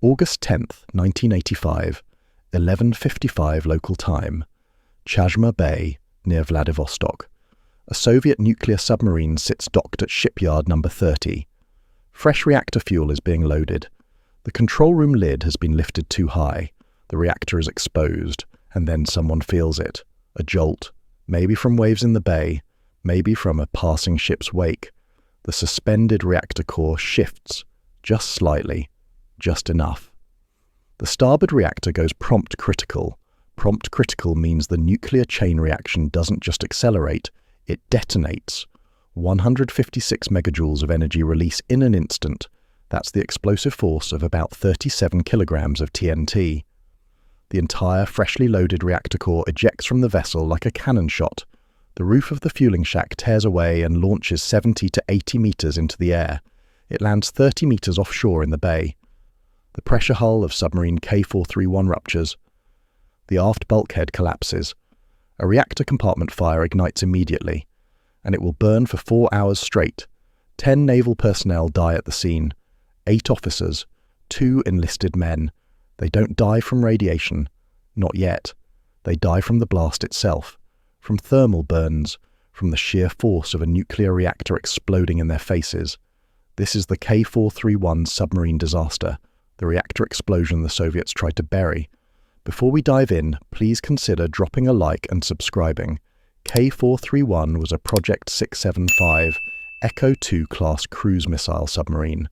August 10th, 1985, 11:55 local time, Chazhma Bay, near Vladivostok. A Soviet nuclear submarine sits docked at shipyard number 30. Fresh reactor fuel is being loaded. The control room lid has been lifted too high. The reactor is exposed, and then someone feels it. A jolt, maybe from waves in the bay, maybe from a passing ship's wake. The suspended reactor core shifts, just slightly, just enough. The starboard reactor goes prompt critical. Prompt critical means the nuclear chain reaction doesn't just accelerate, it detonates. 156 megajoules of energy release in an instant. That's the explosive force of about 37 kilograms of TNT. The entire freshly loaded reactor core ejects from the vessel like a cannon shot. The roof of the fueling shack tears away and launches 70 to 80 meters into the air. It lands 30 meters offshore in the bay. The pressure hull of submarine K-431 ruptures. The aft bulkhead collapses. A reactor compartment fire ignites immediately, and it will burn for 4 hours straight. 10 naval personnel die at the scene. 8 officers, 2 enlisted men. They don't die from radiation. Not yet. They die from the blast itself, from thermal burns, from the sheer force of a nuclear reactor exploding in their faces. This is the K-431 submarine disaster, the reactor explosion the Soviets tried to bury. Before we dive in, please consider dropping a like and subscribing. K-431 was a Project 675 Echo 2 class cruise missile submarine.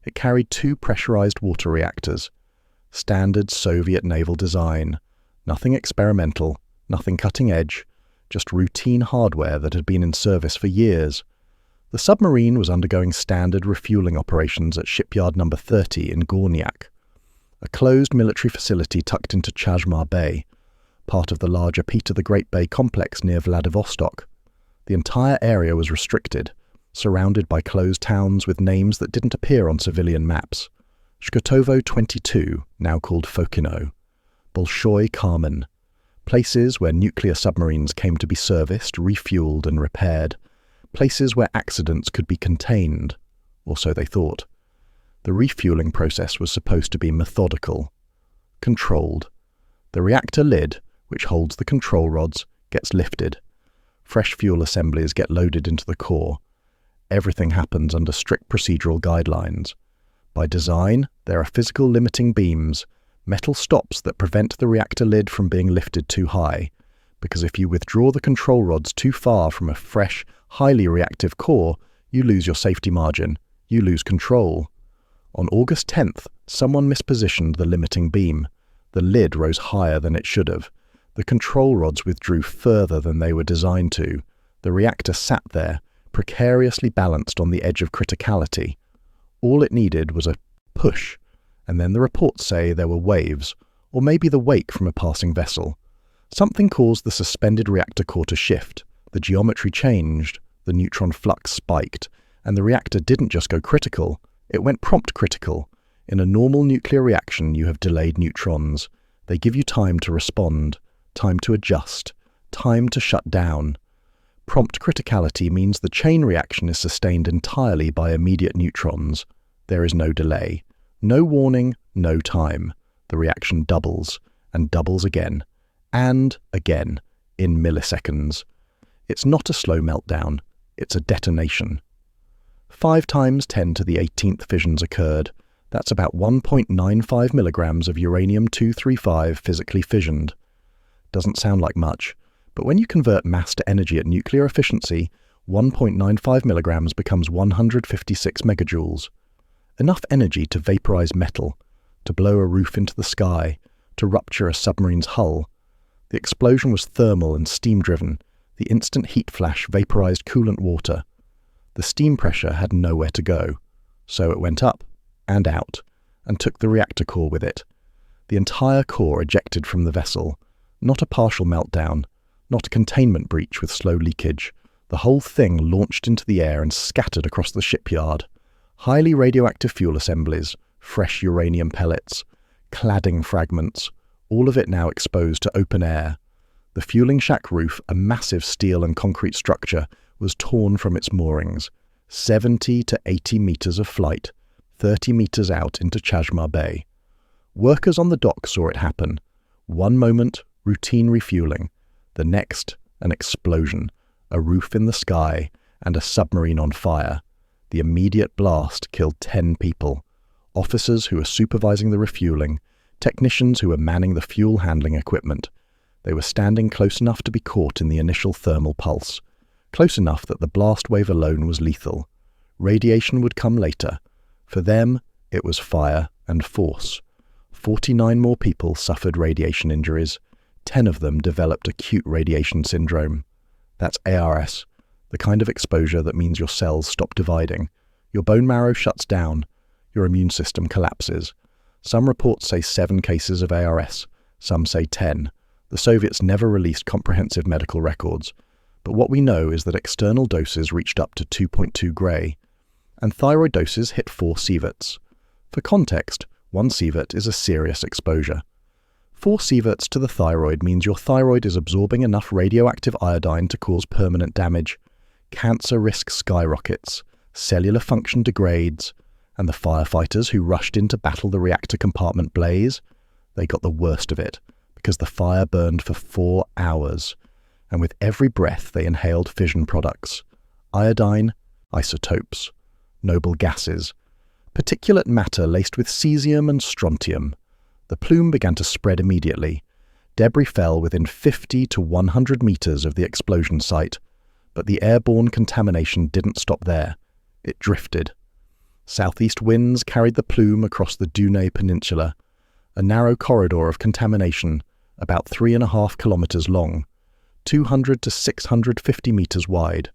It carried 2 pressurized water reactors. Standard Soviet naval design. Nothing experimental, nothing cutting edge, just routine hardware that had been in service for years. The submarine was undergoing standard refueling operations at shipyard number 30 in Gornyak, a closed military facility tucked into Chazhma Bay, part of the larger Peter the Great Bay complex near Vladivostok. The entire area was restricted, surrounded by closed towns with names that didn't appear on civilian maps. Shkotovo 22, now called Fokino, Bolshoi Kamenn, places where nuclear submarines came to be serviced, refueled and repaired, places where accidents could be contained, or so they thought. The refueling process was supposed to be methodical, controlled. The reactor lid, which holds the control rods, gets lifted. Fresh fuel assemblies get loaded into the core. Everything happens under strict procedural guidelines. By design, there are physical limiting beams, metal stops that prevent the reactor lid from being lifted too high, because if you withdraw the control rods too far from a fresh, highly reactive core, you lose your safety margin, you lose control. On August 10th, someone mispositioned the limiting beam. The lid rose higher than it should have. The control rods withdrew further than they were designed to. The reactor sat there, precariously balanced on the edge of criticality. All it needed was a push, and then the reports say there were waves, or maybe the wake from a passing vessel. Something caused the suspended reactor core to shift. The geometry changed, the neutron flux spiked, and the reactor didn't just go critical, it went prompt critical. In a normal nuclear reaction, you have delayed neutrons. They give you time to respond, time to adjust, time to shut down. Prompt criticality means the chain reaction is sustained entirely by immediate neutrons. There is no delay, no warning, no time. The reaction doubles, and doubles again, and again, in milliseconds. It's not a slow meltdown, it's a detonation. 5 times 10 to the 18th fissions occurred. That's about 1.95 milligrams of uranium-235 physically fissioned. Doesn't sound like much, but when you convert mass to energy at nuclear efficiency, 1.95 milligrams becomes 156 megajoules. Enough energy to vaporize metal, to blow a roof into the sky, to rupture a submarine's hull. The explosion was thermal and steam-driven. The instant heat flash vaporized coolant water. The steam pressure had nowhere to go, so it went up and out, and took the reactor core with it. The entire core ejected from the vessel. Not a partial meltdown, not a containment breach with slow leakage. The whole thing launched into the air and scattered across the shipyard. Highly radioactive fuel assemblies, fresh uranium pellets, cladding fragments, all of it now exposed to open air. The fueling shack roof, a massive steel and concrete structure, was torn from its moorings. 70 to 80 meters of flight, 30 meters out into Chazhma Bay. Workers on the dock saw it happen. One moment, routine refueling. The next, an explosion, a roof in the sky, and a submarine on fire. The immediate blast killed 10 people. Officers who were supervising the refueling, technicians who were manning the fuel handling equipment. They were standing close enough to be caught in the initial thermal pulse, close enough that the blast wave alone was lethal. Radiation would come later. For them, it was fire and force. 49 more people suffered radiation injuries. 10 of them developed acute radiation syndrome. That's ARS, the kind of exposure that means your cells stop dividing. Your bone marrow shuts down. Your immune system collapses. Some reports say 7 cases of ARS. Some say 10. The Soviets never released comprehensive medical records. But what we know is that external doses reached up to 2.2 Gray. And thyroid doses hit 4 sieverts. For context, 1 sievert is a serious exposure. 4 sieverts to the thyroid means your thyroid is absorbing enough radioactive iodine to cause permanent damage. Cancer risk skyrockets, cellular function degrades, and the firefighters who rushed in to battle the reactor compartment blaze, they got the worst of it, because the fire burned for 4 hours, and with every breath they inhaled fission products, iodine, isotopes, noble gases, particulate matter laced with cesium and strontium. The plume began to spread immediately. Debris fell within 50 to 100 meters of the explosion site, but the airborne contamination didn't stop there. It drifted. Southeast winds carried the plume across the Dunay Peninsula, a narrow corridor of contamination, about 3.5 kilometers long, 200 to 650 meters wide.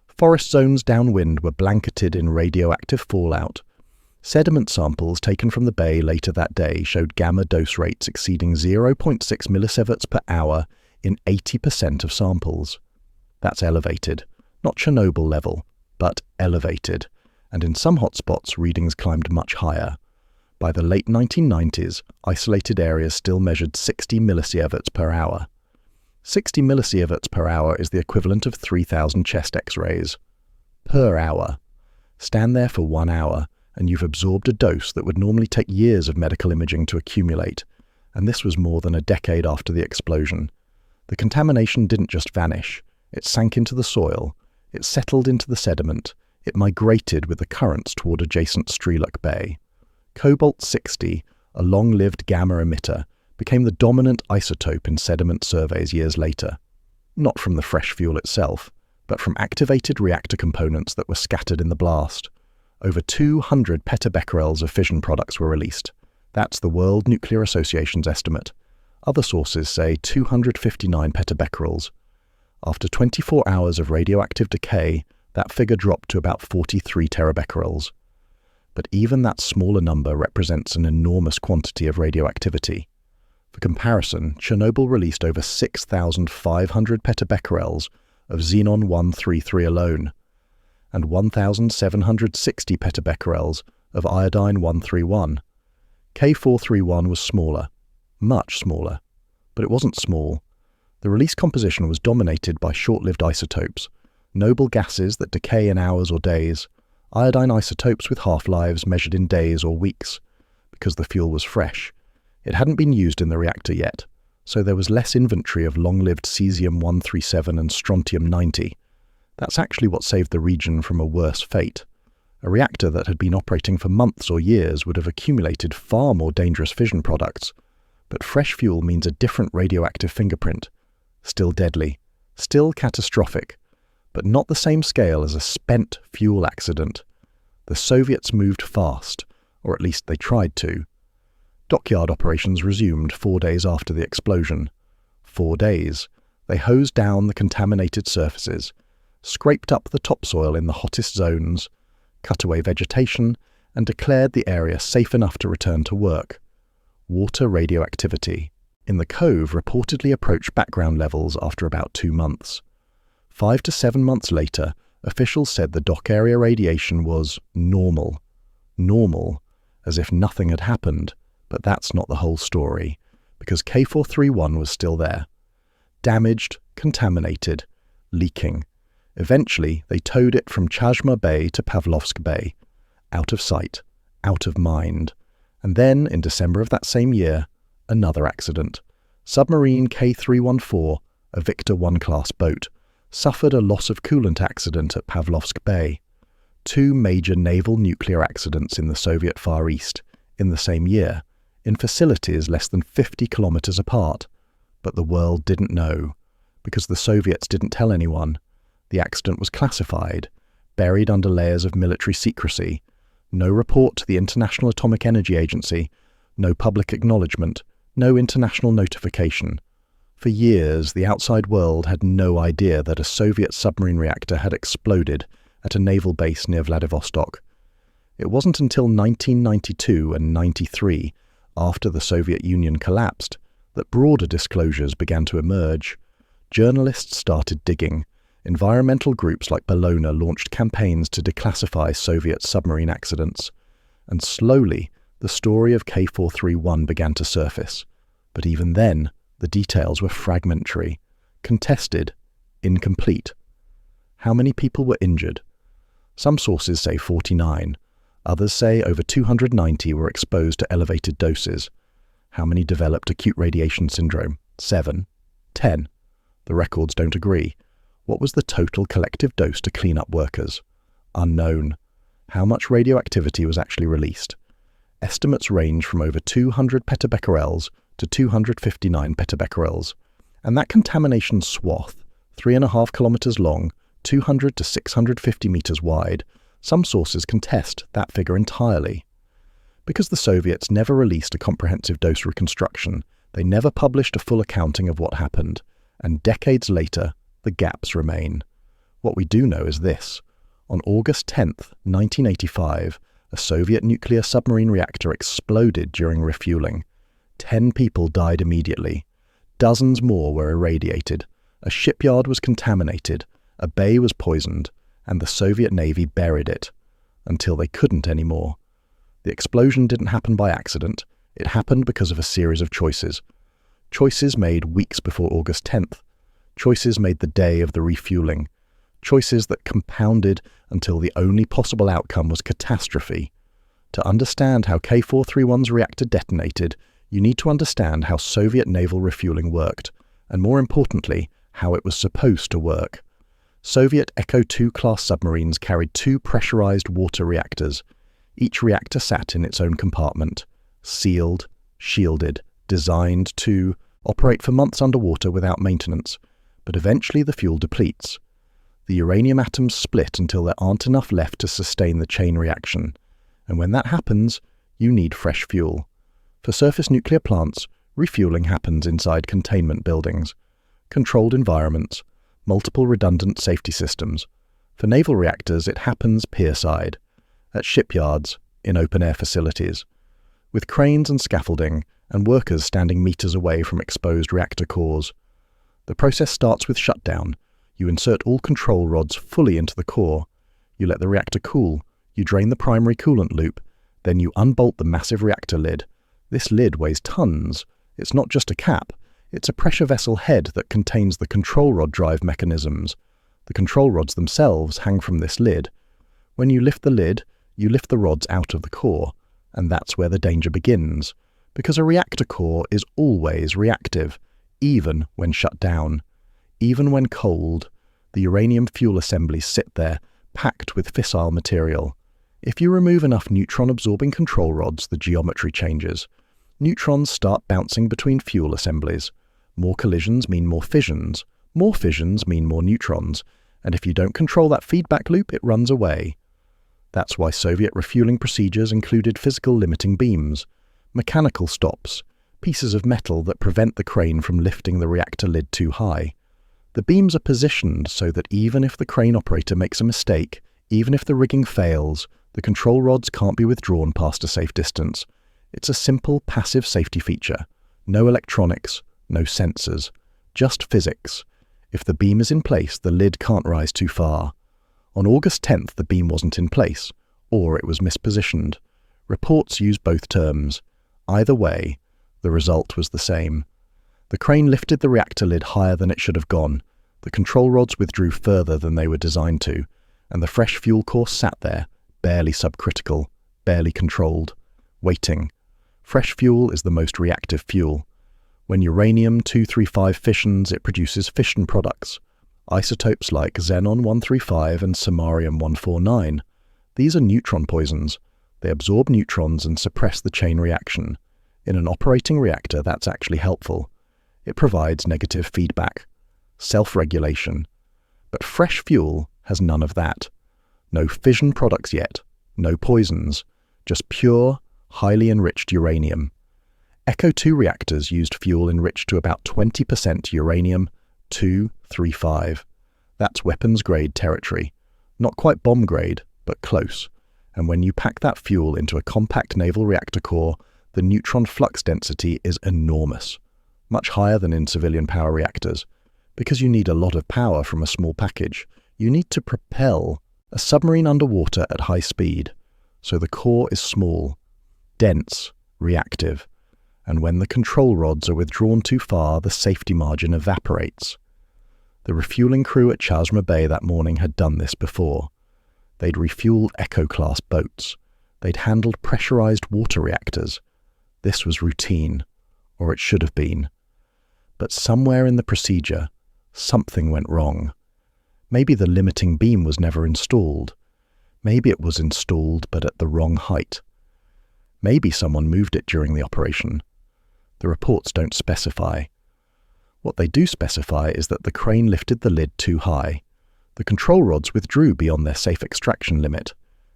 Forest zones downwind were blanketed in radioactive fallout. Sediment samples taken from the bay later that day showed gamma dose rates exceeding 0.6 millisieverts per hour in 80% of samples. That's elevated, not Chernobyl level, but elevated, and in some hotspots readings climbed much higher. By the late 1990s, isolated areas still measured 60 millisieverts per hour. 60 millisieverts per hour is the equivalent of 3,000 chest X-rays. Per hour. Stand there for 1 hour, and you've absorbed a dose that would normally take years of medical imaging to accumulate, and this was more than a decade after the explosion. The contamination didn't just vanish. It sank into the soil. It settled into the sediment. It migrated with the currents toward adjacent Strelok Bay. Cobalt-60, a long-lived gamma emitter, became the dominant isotope in sediment surveys years later. Not from the fresh fuel itself, but from activated reactor components that were scattered in the blast. Over 200 petabecquerels of fission products were released. That's the World Nuclear Association's estimate. Other sources say 259 petabecquerels. After 24 hours of radioactive decay, that figure dropped to about 43 terabecquerels. But even that smaller number represents an enormous quantity of radioactivity. For comparison, Chernobyl released over 6,500 petabecquerels of xenon-133 alone, and 1,760 petabecquerels of iodine-131. K-431 was smaller, much smaller, but it wasn't small. The release composition was dominated by short-lived isotopes, noble gases that decay in hours or days, iodine isotopes with half-lives measured in days or weeks. Because the fuel was fresh, it hadn't been used in the reactor yet, so there was less inventory of long-lived cesium-137 and strontium-90. That's actually what saved the region from a worse fate. A reactor that had been operating for months or years would have accumulated far more dangerous fission products, but fresh fuel means a different radioactive fingerprint. Still deadly, still catastrophic, but not the same scale as a spent fuel accident. The Soviets moved fast, or at least they tried to. Dockyard operations resumed 4 days after the explosion. 4 days. They hosed down the contaminated surfaces, scraped up the topsoil in the hottest zones, cut away vegetation, and declared the area safe enough to return to work. Water radioactivity in the cove reportedly approached background levels after about 2 months. 5 to 7 months later, officials said the dock area radiation was normal. Normal, as if nothing had happened, but that's not the whole story, because K-431 was still there. Damaged, contaminated, leaking. Eventually, they towed it from Chazhma Bay to Pavlovsk Bay, out of sight, out of mind, And then, in December of that same year, another accident. Submarine K-431, a Victor I-class boat, suffered a loss of coolant accident at Pavlovsk Bay. 2 major naval nuclear accidents in the Soviet Far East in the same year, in facilities less than 50 kilometers apart. But the world didn't know, because the Soviets didn't tell anyone. The accident was classified, buried under layers of military secrecy. No report to the International Atomic Energy Agency, no public acknowledgement, no international notification. For years, the outside world had no idea that a Soviet submarine reactor had exploded at a naval base near Vladivostok. It wasn't until 1992 and 93, after the Soviet Union collapsed, that broader disclosures began to emerge. Journalists started digging. Environmental groups like Bellona launched campaigns to declassify Soviet submarine accidents. And slowly, the story of K-431 began to surface. But even then, the details were fragmentary, contested, incomplete. How many people were injured? Some sources say 49. Others say over 290 were exposed to elevated doses. How many developed acute radiation syndrome? 7? 10? The records don't agree. What was the total collective dose to clean-up workers? Unknown. How much radioactivity was actually released? Estimates range from over 200 petabecquerels to 259 petabecquerels. And that contamination swath, 3.5 kilometers long, 200 to 650 meters wide, some sources contest that figure entirely. Because the Soviets never released a comprehensive dose reconstruction, they never published a full accounting of what happened, and decades later, the gaps remain. What we do know is this. On August 10th, 1985, a Soviet nuclear submarine reactor exploded during refueling. 10 people died immediately. Dozens more were irradiated. A shipyard was contaminated. A bay was poisoned, and the Soviet Navy buried it, until they couldn't anymore. The explosion didn't happen by accident. It happened because of a series of choices. Choices made weeks before August 10th. Choices made the day of the refueling. Choices that compounded until the only possible outcome was catastrophe. To understand how K-431's reactor detonated, you need to understand how Soviet naval refueling worked, and more importantly, how it was supposed to work. Soviet Echo-2 class submarines carried 2 pressurized water reactors. Each reactor sat in its own compartment, sealed, shielded, designed to operate for months underwater without maintenance, but eventually the fuel depletes. The uranium atoms split until there aren't enough left to sustain the chain reaction, and when that happens, you need fresh fuel. For surface nuclear plants, refueling happens inside containment buildings, controlled environments, multiple redundant safety systems. For naval reactors, it happens pierside, at shipyards, in open-air facilities, with cranes and scaffolding, and workers standing meters away from exposed reactor cores. The process starts with shutdown. You insert all control rods fully into the core. You let the reactor cool. You drain the primary coolant loop. Then you unbolt the massive reactor lid. This lid weighs tons. It's not just a cap. It's a pressure vessel head that contains the control rod drive mechanisms. The control rods themselves hang from this lid. When you lift the lid, you lift the rods out of the core, and that's where the danger begins, because a reactor core is always reactive, even when shut down. Even when cold, the uranium fuel assemblies sit there, packed with fissile material. If you remove enough neutron-absorbing control rods, the geometry changes. Neutrons start bouncing between fuel assemblies. More collisions mean more fissions. More fissions mean more neutrons. And if you don't control that feedback loop, it runs away. That's why Soviet refueling procedures included physical limiting beams, mechanical stops, pieces of metal that prevent the crane from lifting the reactor lid too high. The beams are positioned so that even if the crane operator makes a mistake, even if the rigging fails, the control rods can't be withdrawn past a safe distance. It's a simple, passive safety feature. No electronics, no sensors, just physics. If the beam is in place, the lid can't rise too far. On August 10th, the beam wasn't in place, or it was mispositioned. Reports use both terms. Either way, the result was the same. The crane lifted the reactor lid higher than it should have gone. The control rods withdrew further than they were designed to, and the fresh fuel core sat there, barely subcritical, barely controlled, waiting. Fresh fuel is the most reactive fuel. When uranium-235 fissions, it produces fission products. Isotopes like xenon-135 and samarium-149. These are neutron poisons. They absorb neutrons and suppress the chain reaction. In an operating reactor, that's actually helpful. It provides negative feedback, self-regulation. But fresh fuel has none of that. No fission products yet, no poisons, just pure, highly enriched uranium. Echo 2 reactors used fuel enriched to about 20% uranium-235. That's weapons-grade territory. Not quite bomb-grade, but close. And when you pack that fuel into a compact naval reactor core, the neutron flux density is enormous, much higher than in civilian power reactors. Because you need a lot of power from a small package, you need to propel a submarine underwater at high speed. So the core is small, dense, reactive. And when the control rods are withdrawn too far, the safety margin evaporates. The refueling crew at Chazhma Bay that morning had done this before. They'd refueled Echo-class boats. They'd handled pressurized water reactors. This was routine, or it should have been. But somewhere in the procedure, something went wrong. Maybe the limiting beam was never installed. Maybe it was installed but at the wrong height. Maybe someone moved it during the operation. The reports don't specify. What they do specify is that the crane lifted the lid too high. The control rods withdrew beyond their safe extraction limit,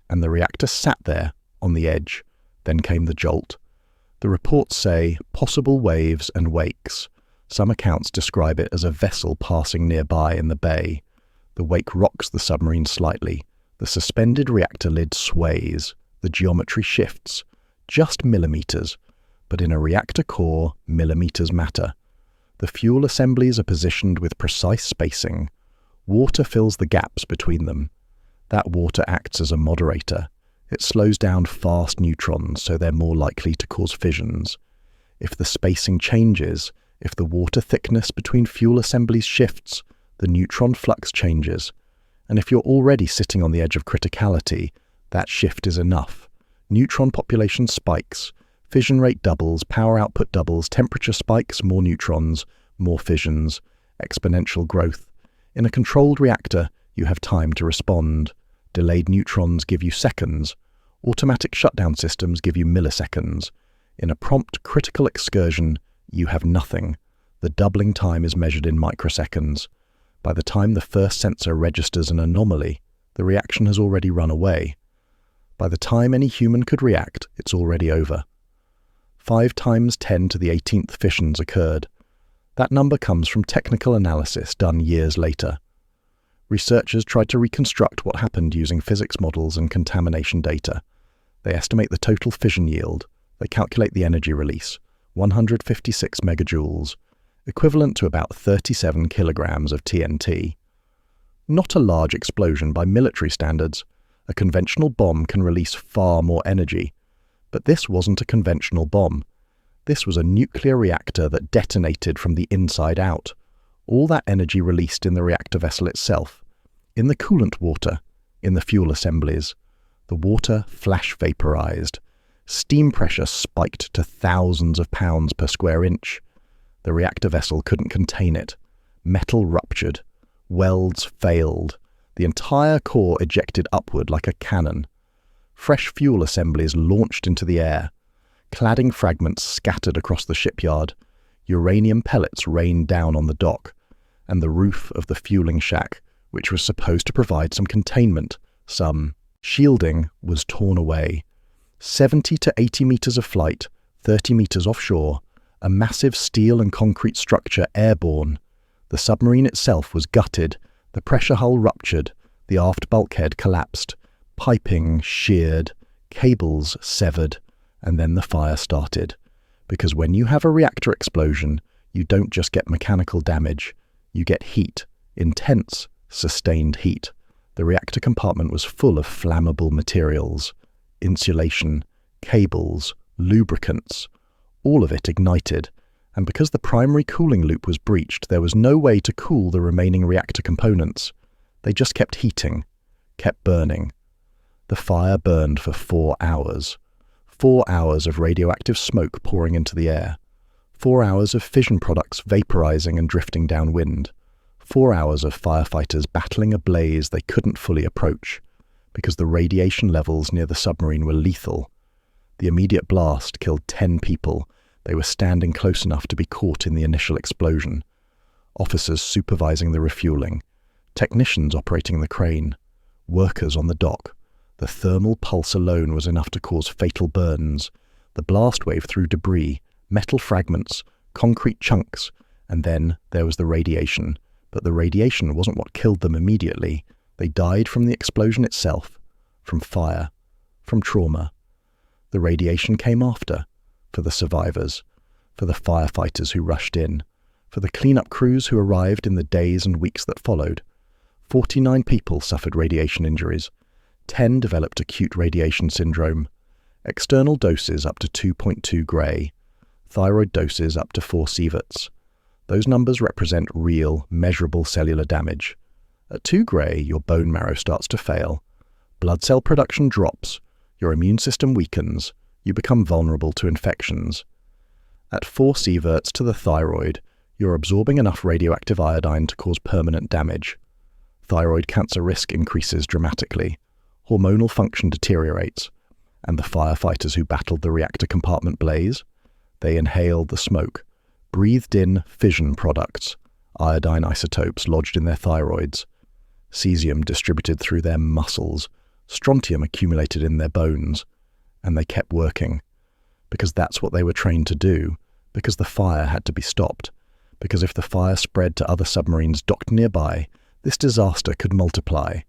and the reactor sat there on the edge. Then came the jolt. The reports say possible waves and wakes. Some accounts describe it as a vessel passing nearby in the bay. The wake rocks the submarine slightly. The suspended reactor lid sways. The geometry shifts. Just millimeters. But in a reactor core, millimeters matter. The fuel assemblies are positioned with precise spacing. Water fills the gaps between them. That water acts as a moderator. It slows down fast neutrons so they're more likely to cause fissions. If the spacing changes, if the water thickness between fuel assemblies shifts, the neutron flux changes. And if you're already sitting on the edge of criticality, that shift is enough. Neutron population spikes. Fission rate doubles, power output doubles, temperature spikes, more neutrons, more fissions, exponential growth. In a controlled reactor, you have time to respond. Delayed neutrons give you seconds. Automatic shutdown systems give you milliseconds. In a prompt critical excursion, you have nothing. The doubling time is measured in microseconds. By the time the first sensor registers an anomaly, the reaction has already run away. By the time any human could react, it's already over. 5 times 10 to the 18th fissions occurred. That number comes from technical analysis done years later. Researchers tried to reconstruct what happened using physics models and contamination data. They estimate the total fission yield. They calculate the energy release, 156 megajoules, equivalent to about 37 kilograms of TNT. Not a large explosion by military standards. A conventional bomb can release far more energy. But this wasn't a conventional bomb. This was a nuclear reactor that detonated from the inside out. All that energy released in the reactor vessel itself, in the coolant water, in the fuel assemblies. The water flash vaporized. Steam pressure spiked to thousands of pounds per square inch. The reactor vessel couldn't contain it. Metal ruptured. Welds failed. The entire core ejected upward like a cannon. Fresh fuel assemblies launched into the air. Cladding fragments scattered across the shipyard. Uranium pellets rained down on the dock. And the roof of the fueling shack, which was supposed to provide some containment, some shielding, was torn away. 70 to 80 meters of flight, 30 meters offshore, a massive steel and concrete structure airborne. The submarine itself was gutted, the pressure hull ruptured, the aft bulkhead collapsed, piping sheared, cables severed, and then the fire started. Because when you have a reactor explosion, you don't just get mechanical damage, you get heat, intense, sustained heat. The reactor compartment was full of flammable materials, insulation, cables, lubricants, all of it ignited. And because the primary cooling loop was breached, there was no way to cool the remaining reactor components. They just kept heating, kept burning. The fire burned for 4 hours. 4 hours of radioactive smoke pouring into the air. 4 hours of fission products vaporizing and drifting downwind. 4 hours of firefighters battling a blaze they couldn't fully approach, because the radiation levels near the submarine were lethal. The immediate blast killed 10 people. They were standing close enough to be caught in the initial explosion. Officers supervising the refueling, technicians operating the crane, workers on the dock. The thermal pulse alone was enough to cause fatal burns. The blast wave threw debris, metal fragments, concrete chunks, and then there was the radiation. But the radiation wasn't what killed them immediately. They died from the explosion itself, from fire, from trauma. The radiation came after, for the survivors, for the firefighters who rushed in, for the cleanup crews who arrived in the days and weeks that followed. 49 people suffered radiation injuries. 10 developed acute radiation syndrome. External doses up to 2.2 Gray. Thyroid doses up to 4 sieverts. Those numbers represent real, measurable cellular damage. At 2 Gray, your bone marrow starts to fail. Blood cell production drops. Your immune system weakens. You become vulnerable to infections. At 4 sieverts to the thyroid, you're absorbing enough radioactive iodine to cause permanent damage. Thyroid cancer risk increases dramatically. Hormonal function deteriorates. And the firefighters who battled the reactor compartment blaze, they inhaled the smoke, breathed in fission products, iodine isotopes lodged in their thyroids, cesium distributed through their muscles, strontium accumulated in their bones, and they kept working, because that's what they were trained to do, because the fire had to be stopped, because if the fire spread to other submarines docked nearby, this disaster could multiply.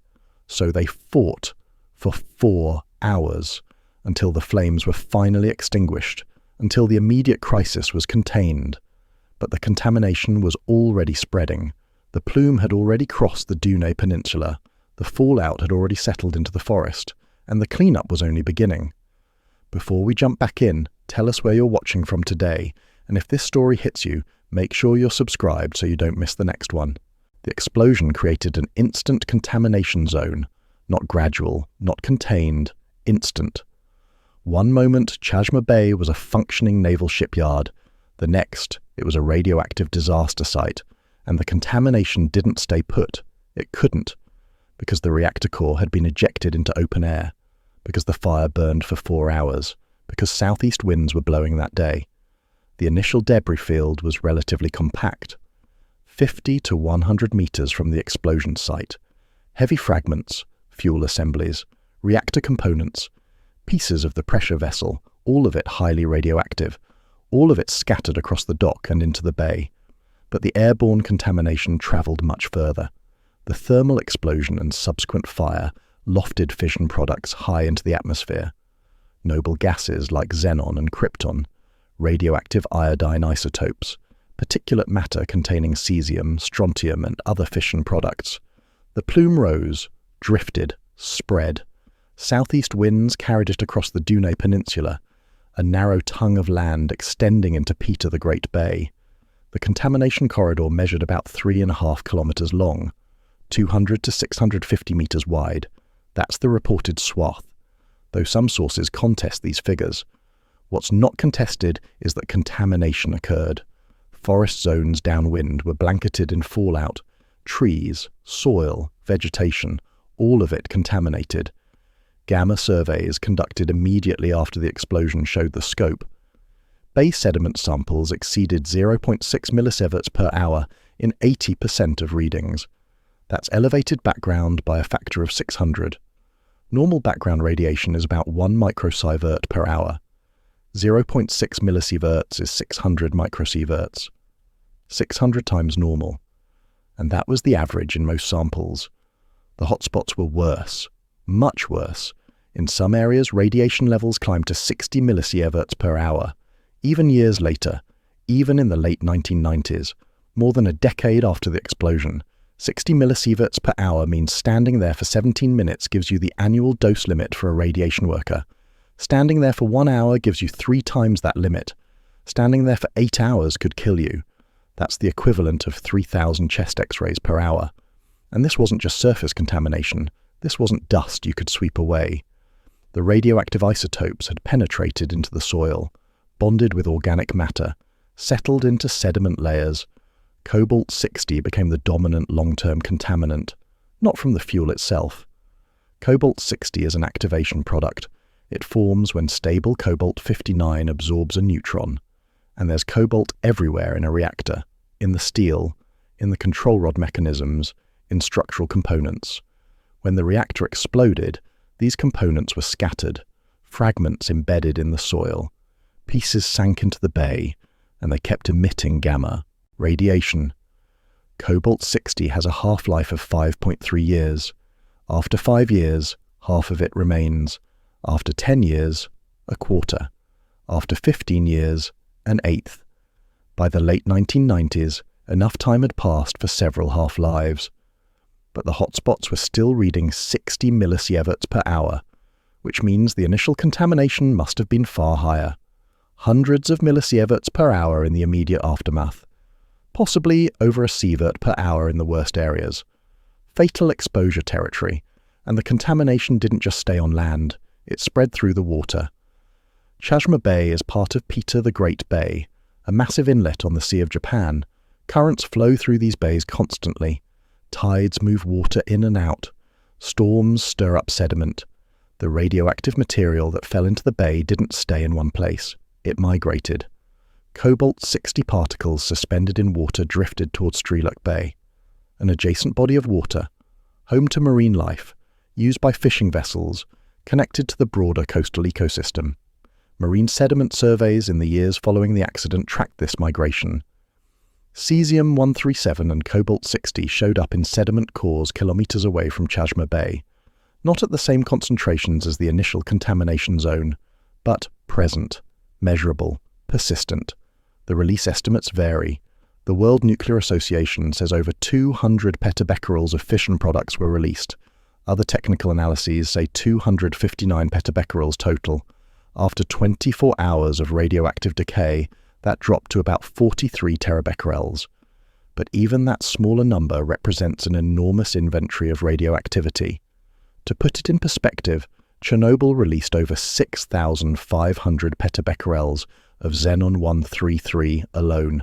So they fought for 4 hours until the flames were finally extinguished, until the immediate crisis was contained. But the contamination was already spreading. The plume had already crossed the Dune Peninsula, the fallout had already settled into the forest, and the cleanup was only beginning. Before we jump back in, tell us where you're watching from today, and if this story hits you, make sure you're subscribed so you don't miss the next one. The explosion created an instant contamination zone, not gradual, not contained, instant. One moment, Chazhma Bay was a functioning naval shipyard. The next, it was a radioactive disaster site, and the contamination didn't stay put. It couldn't, because the reactor core had been ejected into open air, because the fire burned for 4 hours, because southeast winds were blowing that day. The initial debris field was relatively compact, 50 to 100 meters from the explosion site. Heavy fragments, fuel assemblies, reactor components, pieces of the pressure vessel, all of it highly radioactive, all of it scattered across the dock and into the bay. But the airborne contamination traveled much further. The thermal explosion and subsequent fire lofted fission products high into the atmosphere. Noble gases like xenon and krypton, radioactive iodine isotopes, particulate matter containing cesium, strontium, and other fission products. The plume rose, drifted, spread. Southeast winds carried it across the Dune Peninsula, a narrow tongue of land extending into Peter the Great Bay. The contamination corridor measured about 3.5 kilometers long, 200 to 650 meters wide. That's the reported swath, though some sources contest these figures. What's not contested is that contamination occurred. Forest zones downwind were blanketed in fallout, trees, soil, vegetation, all of it contaminated. Gamma surveys conducted immediately after the explosion showed the scope. Bay sediment samples exceeded 0.6 millisieverts per hour in 80% of readings. That's elevated background by a factor of 600. Normal background radiation is about 1 microsievert per hour. 0.6 millisieverts is 600 microsieverts. 600 times normal. And that was the average in most samples. The hotspots were worse, much worse. In some areas, radiation levels climbed to 60 millisieverts per hour. Even years later, even in the late 1990s, more than a decade after the explosion, 60 millisieverts per hour means standing there for 17 minutes gives you the annual dose limit for a radiation worker. Standing there for 1 hour gives you 3 times that limit. Standing there for 8 hours could kill you. That's the equivalent of 3,000 chest x-rays per hour. And this wasn't just surface contamination. This wasn't dust you could sweep away. The radioactive isotopes had penetrated into the soil, bonded with organic matter, settled into sediment layers. Cobalt-60 became the dominant long-term contaminant, not from the fuel itself. Cobalt-60 is an activation product. It forms when stable cobalt-59 absorbs a neutron. And there's cobalt everywhere in a reactor, in the steel, in the control rod mechanisms, in structural components. When the reactor exploded, these components were scattered, fragments embedded in the soil. Pieces sank into the bay, and they kept emitting gamma, radiation. Cobalt-60 has a half-life of 5.3 years. After 5 years, half of it remains. After 10 years, a quarter. After 15 years, an eighth. By the late 1990s, enough time had passed for several half-lives. But the hotspots were still reading 60 millisieverts per hour, which means the initial contamination must have been far higher. Hundreds of millisieverts per hour in the immediate aftermath. Possibly over a sievert per hour in the worst areas. Fatal exposure territory, and the contamination didn't just stay on land, it spread through the water. Chazhma Bay is part of Peter the Great Bay, a massive inlet on the Sea of Japan. Currents flow through these bays constantly. Tides move water in and out. Storms stir up sediment. The radioactive material that fell into the bay didn't stay in one place. It migrated. Cobalt-60 particles suspended in water drifted towards Strelok Bay, an adjacent body of water, home to marine life, used by fishing vessels, connected to the broader coastal ecosystem. Marine sediment surveys in the years following the accident tracked this migration. Cesium-137 and Cobalt-60 showed up in sediment cores kilometers away from Chazhma Bay, not at the same concentrations as the initial contamination zone, but present, measurable, persistent. The release estimates vary. The World Nuclear Association says over 200 petabecquerels of fission products were released. Other technical analyses say 259 petabecquerels total. After 24 hours of radioactive decay, that dropped to about 43 terabecquerels. But even that smaller number represents an enormous inventory of radioactivity. To put it in perspective, Chernobyl released over 6,500 petabecquerels of xenon-133 alone.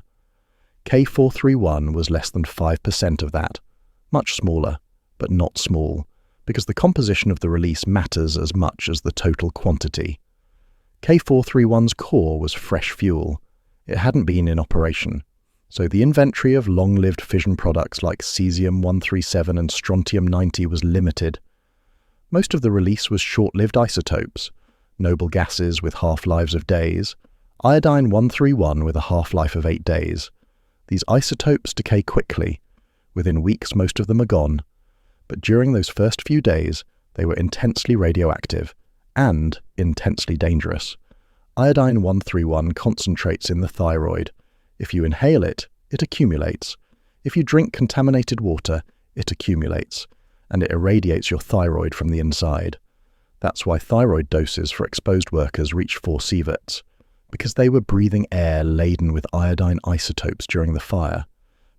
K-431 was less than 5% of that. Much smaller, but not small, because the composition of the release matters as much as the total quantity. K-431's core was fresh fuel. It hadn't been in operation, so the inventory of long-lived fission products like cesium-137 and strontium-90 was limited. Most of the release was short-lived isotopes, noble gases with half-lives of days, iodine-131 with a half-life of 8 days. These isotopes decay quickly. Within weeks, most of them are gone. But during those first few days, they were intensely radioactive and intensely dangerous. Iodine-131 concentrates in the thyroid. If you inhale it, it accumulates. If you drink contaminated water, it accumulates, and it irradiates your thyroid from the inside. That's why thyroid doses for exposed workers reach 4 sieverts, because they were breathing air laden with iodine isotopes during the fire,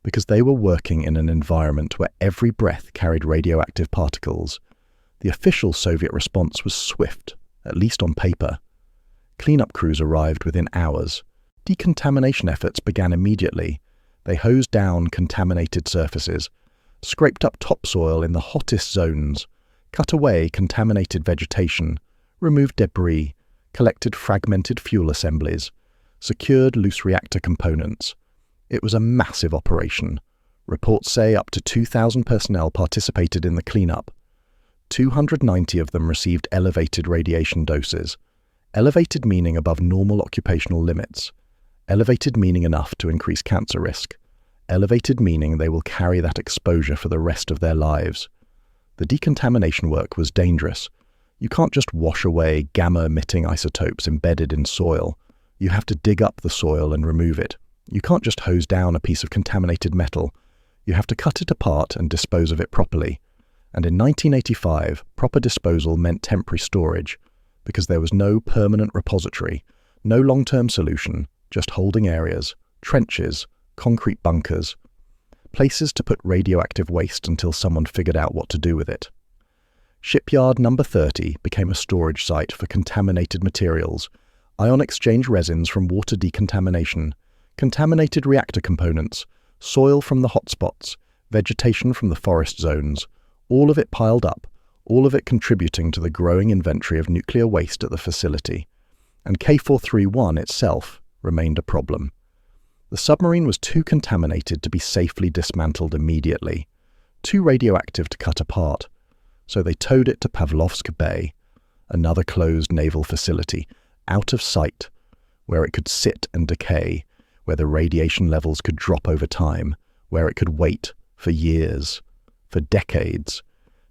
because they were working in an environment where every breath carried radioactive particles. The official Soviet response was swift, at least on paper. Cleanup crews arrived within hours. Decontamination efforts began immediately. They hosed down contaminated surfaces, scraped up topsoil in the hottest zones, cut away contaminated vegetation, removed debris, collected fragmented fuel assemblies, secured loose reactor components. It was a massive operation. Reports say up to 2,000 personnel participated in the cleanup. 290 of them received elevated radiation doses. Elevated meaning above normal occupational limits. Elevated meaning enough to increase cancer risk. Elevated meaning they will carry that exposure for the rest of their lives. The decontamination work was dangerous. You can't just wash away gamma-emitting isotopes embedded in soil. You have to dig up the soil and remove it. You can't just hose down a piece of contaminated metal. You have to cut it apart and dispose of it properly. And in 1985, proper disposal meant temporary storage, because there was no permanent repository, no long-term solution, just holding areas, trenches, concrete bunkers, places to put radioactive waste until someone figured out what to do with it. Shipyard number 30 became a storage site for contaminated materials, ion exchange resins from water decontamination, contaminated reactor components, soil from the hotspots, vegetation from the forest zones, all of it piled up, all of it contributing to the growing inventory of nuclear waste at the facility. And K-431 itself remained a problem. The submarine was too contaminated to be safely dismantled immediately, too radioactive to cut apart, so they towed it to Pavlovsk Bay, another closed naval facility, out of sight, where it could sit and decay, where the radiation levels could drop over time, where it could wait for years, for decades.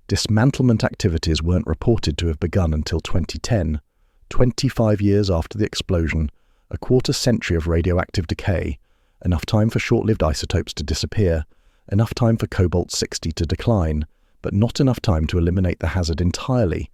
Dismantlement activities weren't reported to have begun until 2010, 25 years after the explosion, a quarter century of radioactive decay, enough time for short-lived isotopes to disappear, enough time for cobalt-60 to decline, but not enough time to eliminate the hazard entirely.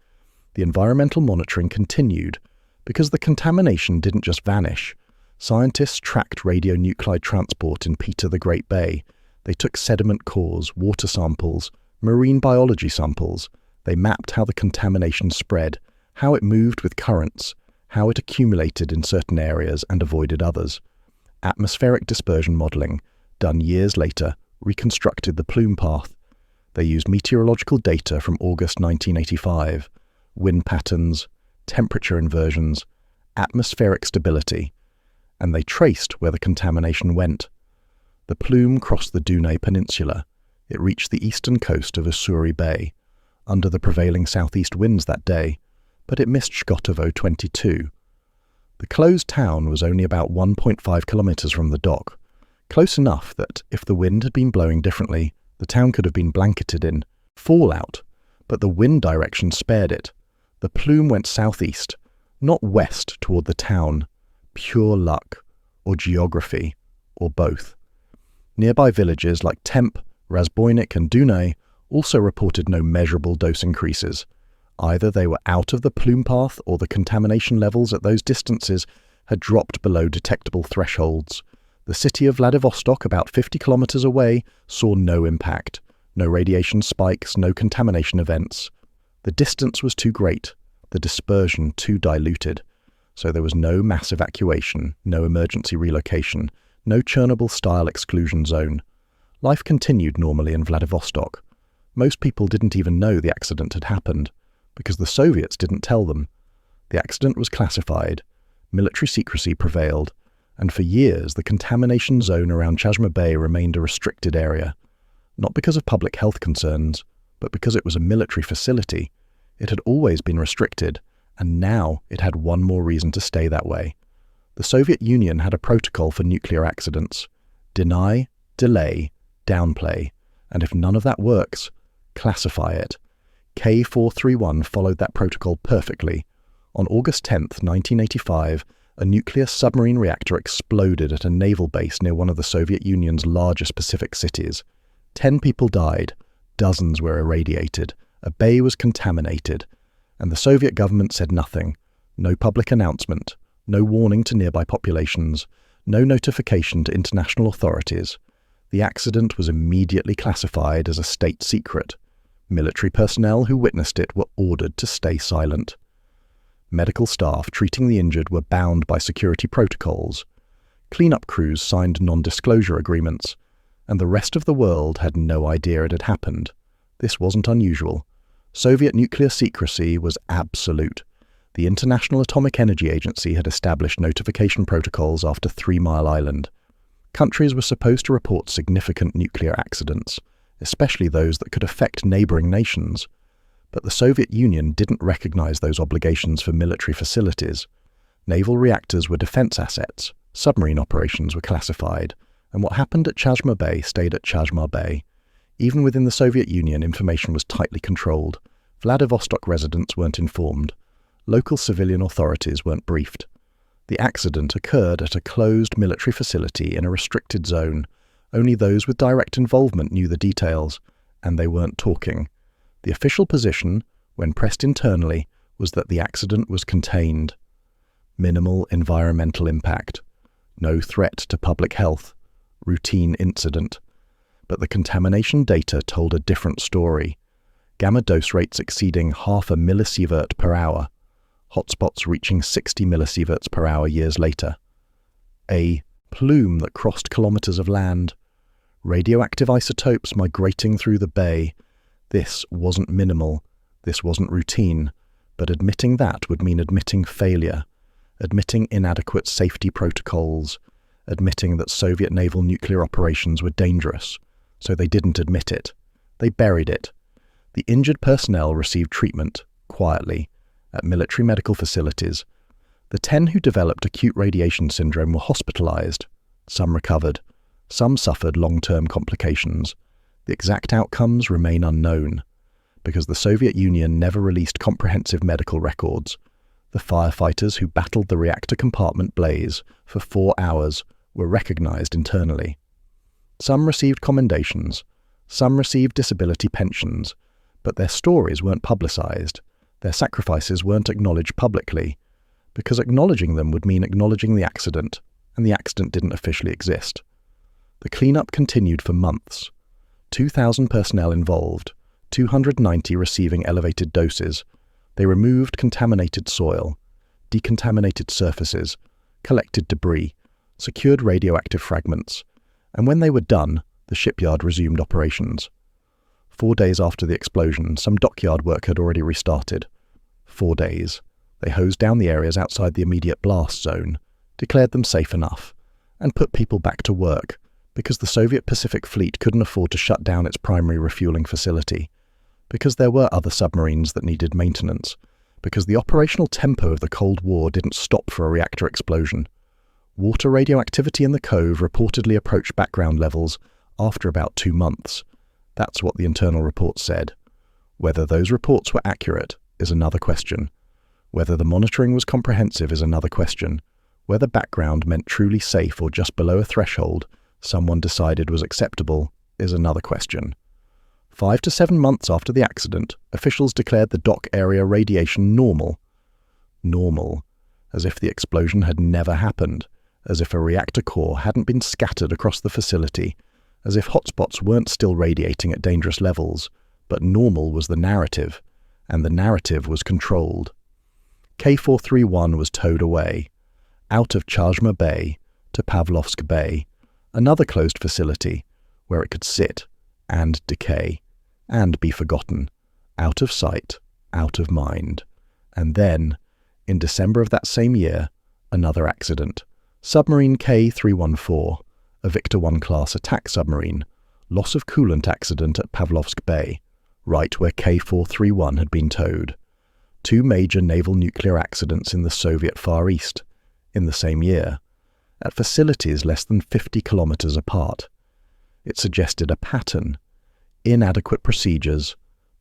The environmental monitoring continued, because the contamination didn't just vanish. Scientists tracked radionuclide transport in Peter the Great Bay. They took sediment cores, water samples, marine biology samples. They mapped how the contamination spread, how it moved with currents, how it accumulated in certain areas and avoided others. Atmospheric dispersion modeling, done years later, reconstructed the plume path. They used meteorological data from August 1985, wind patterns, temperature inversions, atmospheric stability, and they traced where the contamination went. The plume crossed the Dunay Peninsula. It reached the eastern coast of Ussuri Bay, under the prevailing southeast winds that day, but it missed Shkotovo 22. The closed town was only about 1.5 kilometers from the dock, close enough that if the wind had been blowing differently, the town could have been blanketed in fallout, but the wind direction spared it. The plume went southeast, not west toward the town. Pure luck, or geography, or both. Nearby villages like Temp, Razboynik and Dunay also reported no measurable dose increases. Either they were out of the plume path or the contamination levels at those distances had dropped below detectable thresholds. The city of Vladivostok, about 50 kilometers away, saw no impact, no radiation spikes, no contamination events. The distance was too great, the dispersion too diluted, so there was no mass evacuation, no emergency relocation, no Chernobyl-style exclusion zone. Life continued normally in Vladivostok. Most people didn't even know the accident had happened, because the Soviets didn't tell them. The accident was classified, military secrecy prevailed, and for years the contamination zone around Chazhma Bay remained a restricted area. Not because of public health concerns, but because it was a military facility. It had always been restricted, and now it had one more reason to stay that way. The Soviet Union had a protocol for nuclear accidents: deny, delay, downplay, and if none of that works, classify it. K-431 followed that protocol perfectly. On August 10, 1985, a nuclear submarine reactor exploded at a naval base near one of the Soviet Union's largest Pacific cities. 10 people died, dozens were irradiated, a bay was contaminated, and the Soviet government said nothing. No public announcement, no warning to nearby populations, no notification to international authorities. The accident was immediately classified as a state secret. Military personnel who witnessed it were ordered to stay silent. Medical staff treating the injured were bound by security protocols. Cleanup crews signed non-disclosure agreements, and the rest of the world had no idea it had happened. This wasn't unusual. Soviet nuclear secrecy was absolute. The International Atomic Energy Agency had established notification protocols after 3 Mile Island. Countries were supposed to report significant nuclear accidents, especially those that could affect neighboring nations. But the Soviet Union didn't recognize those obligations for military facilities. Naval reactors were defense assets, submarine operations were classified, and what happened at Chazhma Bay stayed at Chazhma Bay. Even within the Soviet Union, information was tightly controlled. Vladivostok residents weren't informed. Local civilian authorities weren't briefed. The accident occurred at a closed military facility in a restricted zone. Only those with direct involvement knew the details, and they weren't talking. The official position, when pressed internally, was that the accident was contained. Minimal environmental impact. No threat to public health. Routine incident. But the contamination data told a different story. gamma dose rates exceeding 0.5 millisievert per hour, hotspots reaching 60 millisieverts per hour years later. A plume that crossed kilometers of land, radioactive isotopes migrating through the bay. This wasn't minimal, this wasn't routine, but admitting that would mean admitting failure, admitting inadequate safety protocols, admitting that Soviet naval nuclear operations were dangerous, so they didn't admit it. They buried it. The injured personnel received treatment, quietly, at military medical facilities. The 10 who developed acute radiation syndrome were hospitalized. Some recovered. Some suffered long-term complications. The exact outcomes remain unknown, because the Soviet Union never released comprehensive medical records. The firefighters who battled the reactor compartment blaze for 4 hours were recognized internally. Some received commendations. Some received disability pensions, but their stories weren't publicized. Their sacrifices weren't acknowledged publicly, because acknowledging them would mean acknowledging the accident, and the accident didn't officially exist. The cleanup continued for months. 2,000 personnel involved, 290 receiving elevated doses. They removed contaminated soil, decontaminated surfaces, collected debris, secured radioactive fragments, and when they were done, the shipyard resumed operations. 4 days after the explosion, some dockyard work had already restarted. 4 days. They hosed down the areas outside the immediate blast zone, declared them safe enough, and put people back to work, because the Soviet Pacific Fleet couldn't afford to shut down its primary refueling facility, because there were other submarines that needed maintenance, because the operational tempo of the Cold War didn't stop for a reactor explosion. Water radioactivity in the cove reportedly approached background levels after about 2 months. That's what the internal reports said. Whether those reports were accurate is another question. Whether the monitoring was comprehensive is another question. Whether background meant truly safe or just below a threshold someone decided was acceptable is another question. 5 to 7 months after the accident, officials declared the dock area radiation normal. Normal, as if the explosion had never happened, as if a reactor core hadn't been scattered across the facility, as if hotspots weren't still radiating at dangerous levels, but normal was the narrative, and the narrative was controlled. K-431 was towed away, out of Chazhma Bay to Pavlovsk Bay, another closed facility where it could sit and decay and be forgotten, out of sight, out of mind. And then, in December of that same year, another accident. Submarine K-314, a Victor I class attack submarine, loss of coolant accident at Pavlovsk Bay, right where K-431 had been towed. 2 major naval nuclear accidents in the Soviet Far East, in the same year, at facilities less than 50 kilometers apart. It suggested a pattern: inadequate procedures,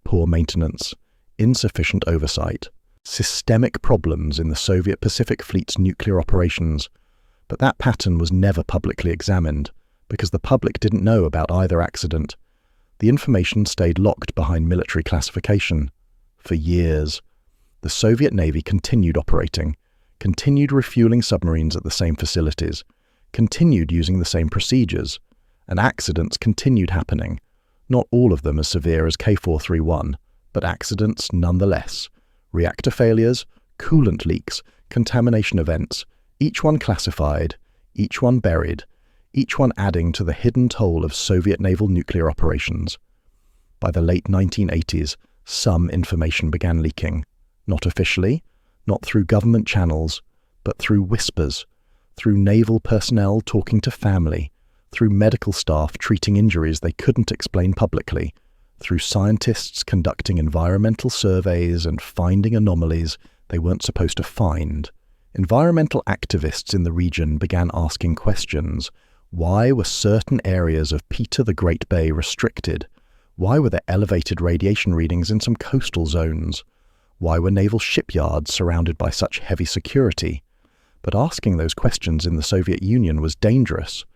poor maintenance, insufficient oversight, systemic problems in the Soviet Pacific Fleet's nuclear operations. But that pattern was never publicly examined, because the public didn't know about either accident. The information stayed locked behind military classification. For years, the Soviet Navy continued operating, continued refueling submarines at the same facilities, continued using the same procedures, and accidents continued happening. Not all of them as severe as K-431, but accidents nonetheless. Reactor failures, coolant leaks, contamination events, each one classified, each one buried, each one adding to the hidden toll of Soviet naval nuclear operations. By the late 1980s, some information began leaking. Not officially, not through government channels, but through whispers, through naval personnel talking to family, through medical staff treating injuries they couldn't explain publicly, through scientists conducting environmental surveys and finding anomalies they weren't supposed to find. Environmental activists in the region began asking questions. Why were certain areas of Peter the Great Bay restricted? Why were there elevated radiation readings in some coastal zones? Why were naval shipyards surrounded by such heavy security? But asking those questions in the Soviet Union was dangerous.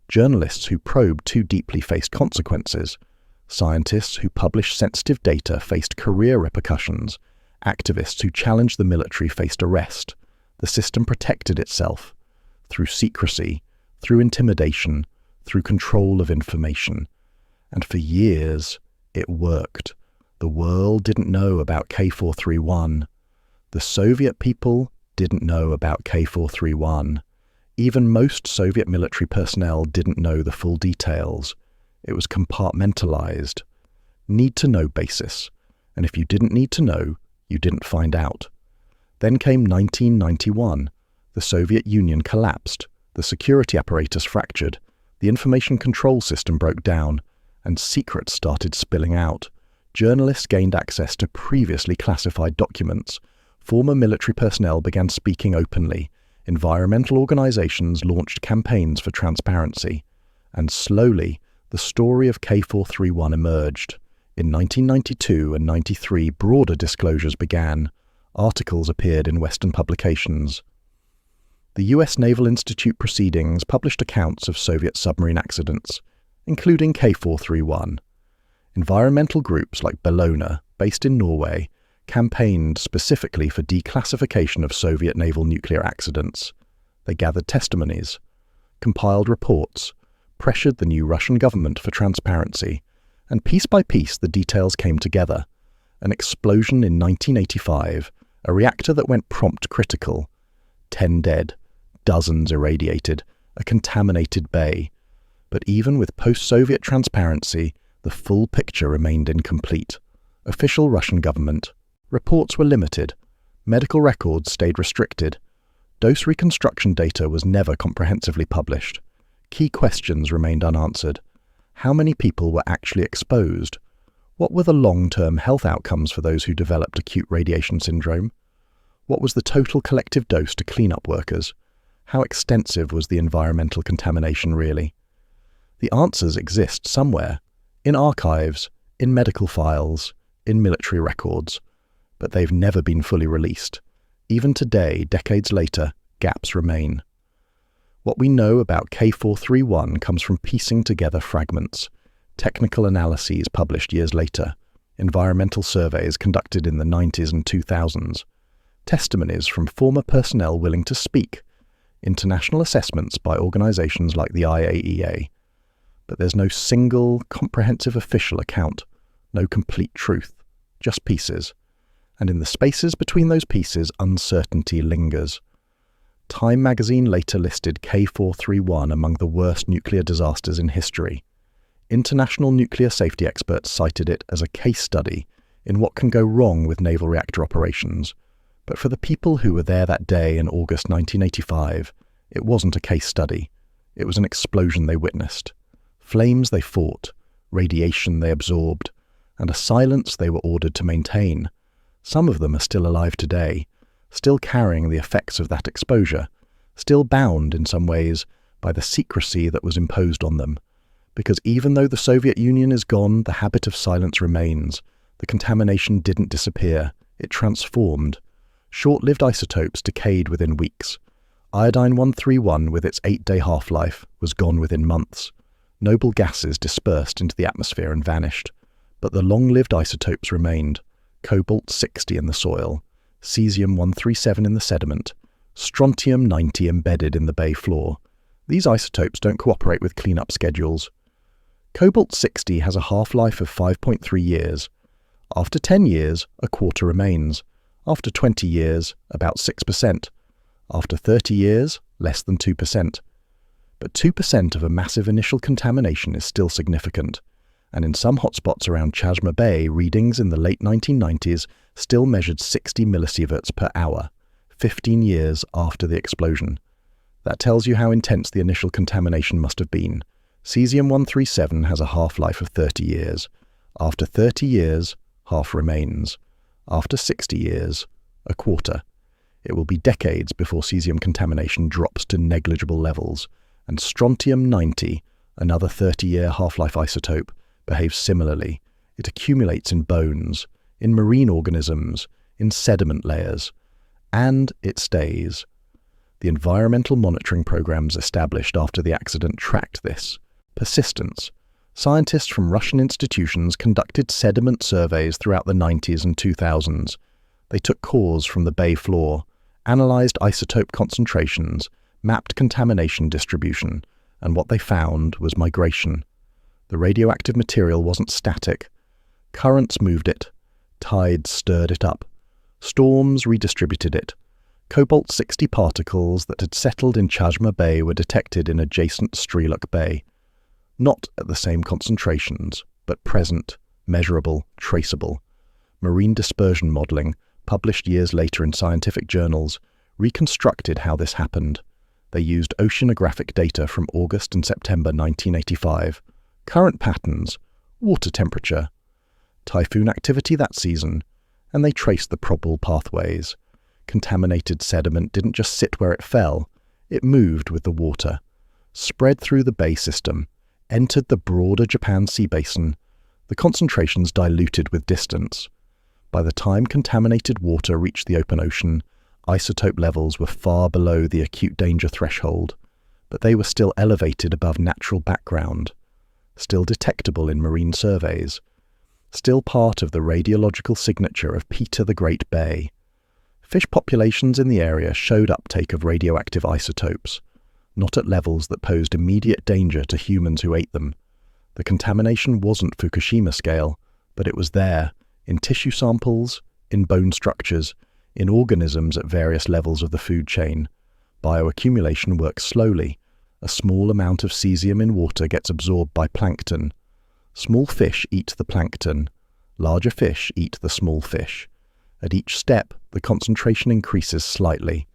Journalists who probed too deeply faced consequences. Scientists who published sensitive data faced career repercussions. Activists who challenged the military faced arrest. The system protected itself through secrecy, through intimidation, through control of information. And for years, it worked. The world didn't know about K-431. The Soviet people didn't know about K-431. Even most Soviet military personnel didn't know the full details. It was compartmentalized. Need-to-know basis. And if you didn't need to know, you didn't find out. Then came 1991. The Soviet Union collapsed. The security apparatus fractured. The information control system broke down. And secrets started spilling out. Journalists gained access to previously classified documents. Former military personnel began speaking openly. Environmental organizations launched campaigns for transparency. And slowly, the story of K-431 emerged. In 1992 and 93, broader disclosures began. Articles appeared in Western publications. The U.S. Naval Institute proceedings published accounts of Soviet submarine accidents, including K-431. Environmental groups like Bellona, based in Norway, campaigned specifically for declassification of Soviet naval nuclear accidents. They gathered testimonies, compiled reports, pressured the new Russian government for transparency, and piece by piece the details came together. An explosion in 1985, a reactor that went prompt critical, 10 dead, dozens irradiated, a contaminated bay. But even with post-Soviet transparency, the full picture remained incomplete. Official Russian government. Reports were limited. Medical records stayed restricted. Dose reconstruction data was never comprehensively published. Key questions remained unanswered. How many people were actually exposed? What were the long-term health outcomes for those who developed acute radiation syndrome? What was the total collective dose to cleanup workers? How extensive was the environmental contamination really? The answers exist somewhere, in archives, in medical files, in military records, but they've never been fully released. Even today, decades later, gaps remain. What we know about K-431 comes from piecing together fragments, technical analyses published years later, environmental surveys conducted in the 90s and 2000s, testimonies from former personnel willing to speak, international assessments by organizations like the IAEA. But there's no single, comprehensive official account, no complete truth, just pieces. And in the spaces between those pieces, uncertainty lingers. Time magazine later listed K-431 among the worst nuclear disasters in history. International nuclear safety experts cited it as a case study in what can go wrong with naval reactor operations. But for the people who were there that day in August 1985, it wasn't a case study. It was an explosion they witnessed. Flames they fought, radiation they absorbed, and a silence they were ordered to maintain. Some of them are still alive today, still carrying the effects of that exposure, still bound in some ways by the secrecy that was imposed on them. Because even though the Soviet Union is gone, the habit of silence remains. The contamination didn't disappear, it transformed. Short-lived isotopes decayed within weeks. Iodine-131, with its 8-day half-life, was gone within months. Noble gases dispersed into the atmosphere and vanished. But the long-lived isotopes remained. Cobalt-60 in the soil, cesium-137 in the sediment, strontium-90 embedded in the bay floor. These isotopes don't cooperate with cleanup schedules. Cobalt-60 has a half-life of 5.3 years. After 10 years, a quarter remains. After 20 years, about 6%. After 30 years, less than 2%. But 2% of a massive initial contamination is still significant. And in some hotspots around Chazhma Bay, readings in the late 1990s still measured 60 millisieverts per hour, 15 years after the explosion. That tells you how intense the initial contamination must have been. Cesium-137 has a half-life of 30 years. After 30 years, half remains. After 60 years, a quarter. It will be decades before cesium contamination drops to negligible levels, and strontium-90, another 30-year half-life isotope, behaves similarly. It accumulates in bones, in marine organisms, in sediment layers, and it stays. The environmental monitoring programs established after the accident tracked this. Persistence. Scientists from Russian institutions conducted sediment surveys throughout the 90s and 2000s. They took cores from the bay floor, analyzed isotope concentrations, mapped contamination distribution, and what they found was migration. The radioactive material wasn't static. Currents moved it. Tides stirred it up. Storms redistributed it. Cobalt-60 particles that had settled in Chazhma Bay were detected in adjacent Strelok Bay. Not at the same concentrations, but present, measurable, traceable. Marine dispersion modelling, published years later in scientific journals, reconstructed how this happened. They used oceanographic data from August and September 1985, current patterns, water temperature, typhoon activity that season, and they traced the probable pathways. Contaminated sediment didn't just sit where it fell, it moved with the water, spread through the bay system, entered the broader Japan Sea Basin. The concentrations diluted with distance. By the time contaminated water reached the open ocean, isotope levels were far below the acute danger threshold, but they were still elevated above natural background, still detectable in marine surveys, still part of the radiological signature of Peter the Great Bay. Fish populations in the area showed uptake of radioactive isotopes, not at levels that posed immediate danger to humans who ate them. The contamination wasn't Fukushima scale, but it was there, in tissue samples, in bone structures, in organisms at various levels of the food chain. Bioaccumulation works slowly. A small amount of cesium in water gets absorbed by plankton. Small fish eat the plankton. Larger fish eat the small fish. At each step, the concentration increases slightly.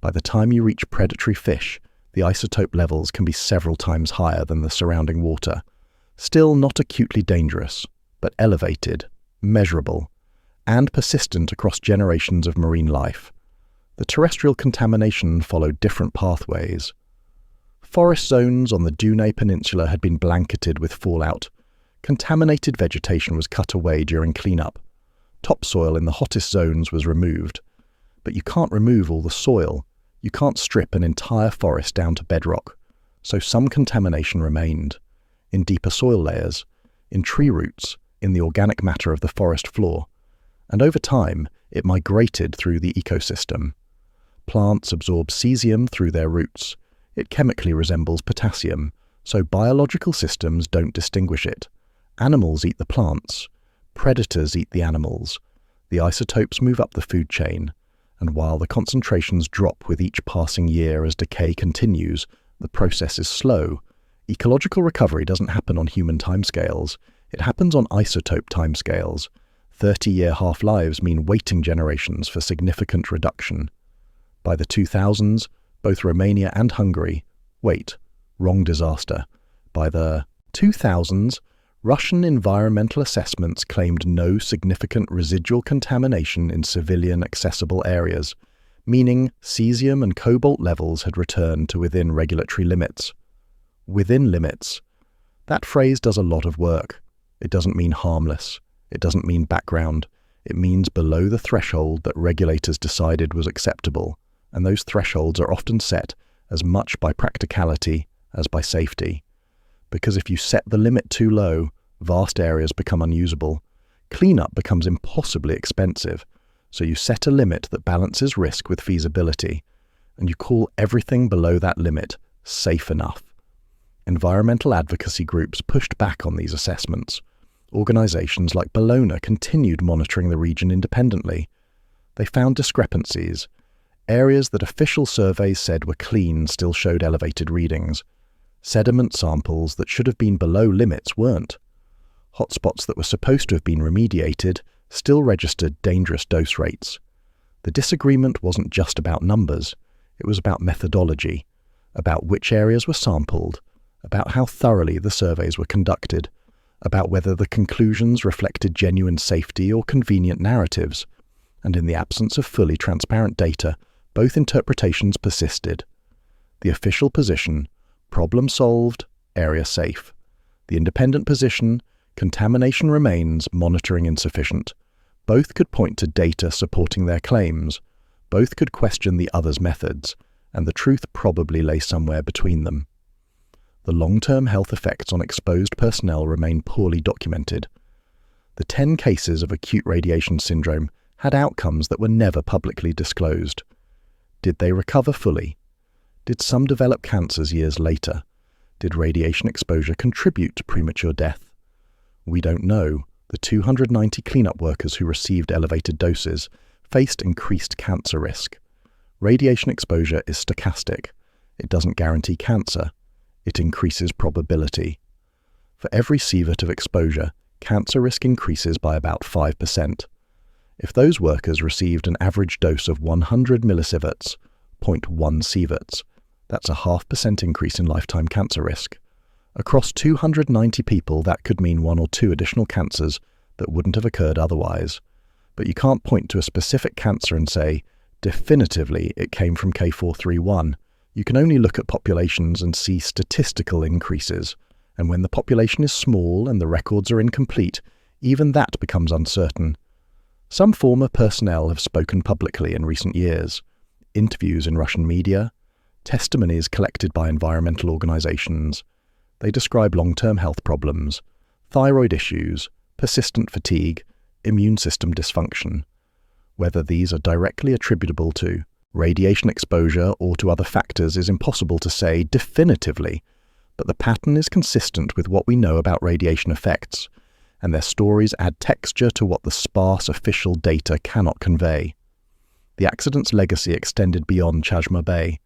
By the time you reach predatory fish, the isotope levels can be several times higher than the surrounding water. Still not acutely dangerous, but elevated, measurable, and persistent across generations of marine life. The terrestrial contamination followed different pathways. Forest zones on the Dune Peninsula had been blanketed with fallout. Contaminated vegetation was cut away during cleanup. Topsoil in the hottest zones was removed. But you can't remove all the soil. You can't strip an entire forest down to bedrock. So some contamination remained. In deeper soil layers, in tree roots, in the organic matter of the forest floor. And over time, it migrated through the ecosystem. Plants absorb cesium through their roots. It chemically resembles potassium, so biological systems don't distinguish it. Animals eat the plants. Predators eat the animals. The isotopes move up the food chain, and while the concentrations drop with each passing year as decay continues, the process is slow. Ecological recovery doesn't happen on human timescales. It happens on isotope timescales. 30-year half-lives mean waiting generations for significant reduction. By the 2000s, both Romania and Hungary, wrong disaster. By the 2000s, Russian environmental assessments claimed no significant residual contamination in civilian accessible areas, meaning cesium and cobalt levels had returned to within regulatory limits. Within limits. That phrase does a lot of work. It doesn't mean harmless. It doesn't mean background. It means below the threshold that regulators decided was acceptable, and those thresholds are often set as much by practicality as by safety. Because if you set the limit too low, vast areas become unusable. Cleanup becomes impossibly expensive, so you set a limit that balances risk with feasibility, and you call everything below that limit safe enough. Environmental advocacy groups pushed back on these assessments. Organizations like Bellona continued monitoring the region independently. They found discrepancies. Areas that official surveys said were clean still showed elevated readings. Sediment samples that should have been below limits weren't. Hotspots that were supposed to have been remediated still registered dangerous dose rates. The disagreement wasn't just about numbers. It was about methodology, about which areas were sampled, about how thoroughly the surveys were conducted, about whether the conclusions reflected genuine safety or convenient narratives, and in the absence of fully transparent data, both interpretations persisted. The official position, problem solved, area safe. The independent position, contamination remains, monitoring insufficient. Both could point to data supporting their claims. Both could question the other's methods, and the truth probably lay somewhere between them. The long-term health effects on exposed personnel remain poorly documented. The 10 cases of acute radiation syndrome had outcomes that were never publicly disclosed. Did they recover fully? Did some develop cancers years later? Did radiation exposure contribute to premature death? We don't know, The 290 cleanup workers who received elevated doses faced increased cancer risk. Radiation exposure is stochastic. It doesn't guarantee cancer. It increases probability. For every sievert of exposure, cancer risk increases by about 5%. If those workers received an average dose of 100 millisieverts, 0.1 sieverts, that's a 0.5% increase in lifetime cancer risk. Across 290 people, that could mean 1 or 2 additional cancers that wouldn't have occurred otherwise. But you can't point to a specific cancer and say, definitively, it came from K-431. You can only look at populations and see statistical increases. And when the population is small and the records are incomplete, even that becomes uncertain. Some former personnel have spoken publicly in recent years. Interviews in Russian media, testimonies collected by environmental organizations. They describe long-term health problems, thyroid issues, persistent fatigue, immune system dysfunction. Whether these are directly attributable to radiation exposure or to other factors is impossible to say definitively, but the pattern is consistent with what we know about radiation effects, and their stories add texture to what the sparse official data cannot convey. The accident's legacy extended beyond Chazhma Bay.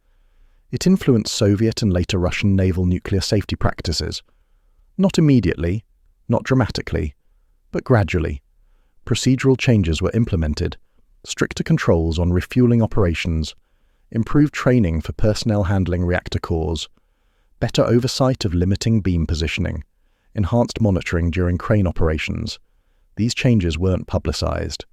It influenced Soviet and later Russian naval nuclear safety practices. Not immediately, not dramatically, but gradually. Procedural changes were implemented, stricter controls on refueling operations, improved training for personnel handling reactor cores, better oversight of limiting beam positioning, enhanced monitoring during crane operations. These changes weren't publicized.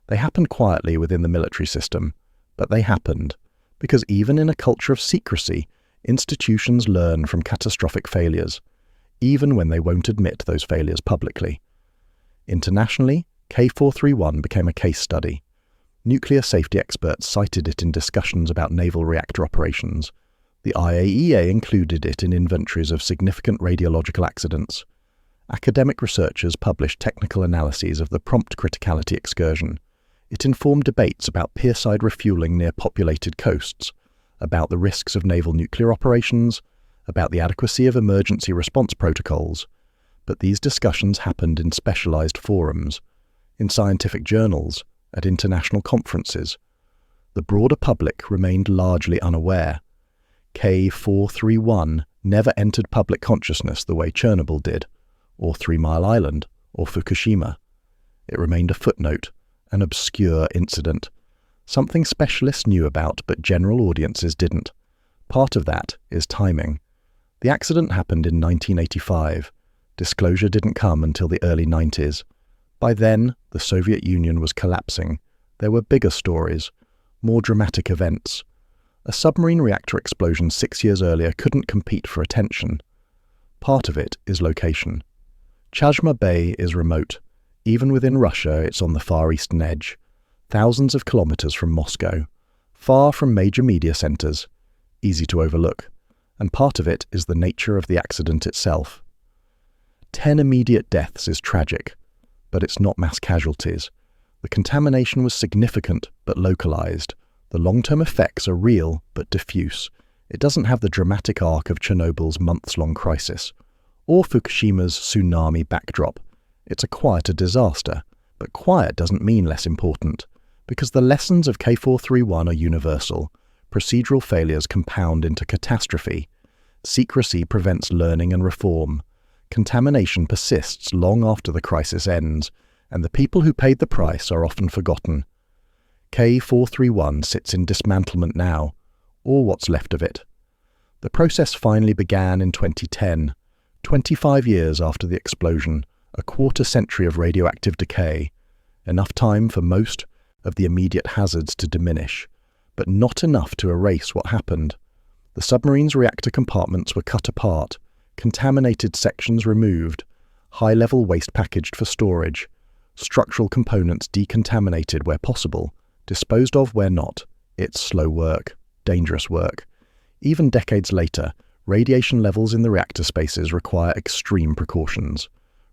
They happened quietly within the military system, but they happened, because even in a culture of secrecy, institutions learn from catastrophic failures, even when they won't admit those failures publicly. Internationally, K-431 became a case study. Nuclear safety experts cited it in discussions about naval reactor operations. The IAEA included it in inventories of significant radiological accidents. Academic researchers published technical analyses of the prompt criticality excursion. It informed debates about pierside refueling near populated coasts, about the risks of naval nuclear operations, about the adequacy of emergency response protocols. But these discussions happened in specialized forums, in scientific journals, at international conferences. The broader public remained largely unaware. K-431 never entered public consciousness the way Chernobyl did, or 3 Mile Island, or Fukushima. It remained a footnote, an obscure incident, something specialists knew about but general audiences didn't. Part of that is timing. The accident happened in 1985. Disclosure didn't come until the early 90s. By then, the Soviet Union was collapsing. There were bigger stories, more dramatic events. A submarine reactor explosion 6 years earlier couldn't compete for attention. Part of it is location. Chazhma Bay is remote. Even within Russia, it's on the far eastern edge, thousands of kilometers from Moscow, far from major media centers, easy to overlook. And part of it is the nature of the accident itself. 10 immediate deaths is tragic, but it's not mass casualties. The contamination was significant but localized. The long-term effects are real but diffuse. It doesn't have the dramatic arc of Chernobyl's months-long crisis, or Fukushima's tsunami backdrop. It's a quieter disaster, but quiet doesn't mean less important, because the lessons of K-431 are universal. Procedural failures compound into catastrophe. Secrecy prevents learning and reform. Contamination persists long after the crisis ends, and the people who paid the price are often forgotten. K-431 sits in dismantlement now, or what's left of it. The process finally began in 2010, 25 years after the explosion, a quarter-century of radioactive decay, enough time for most of the immediate hazards to diminish, but not enough to erase what happened. The submarine's reactor compartments were cut apart, contaminated sections removed, high-level waste packaged for storage, structural components decontaminated where possible, disposed of where not. It's slow work, dangerous work. Even decades later, radiation levels in the reactor spaces require extreme precautions.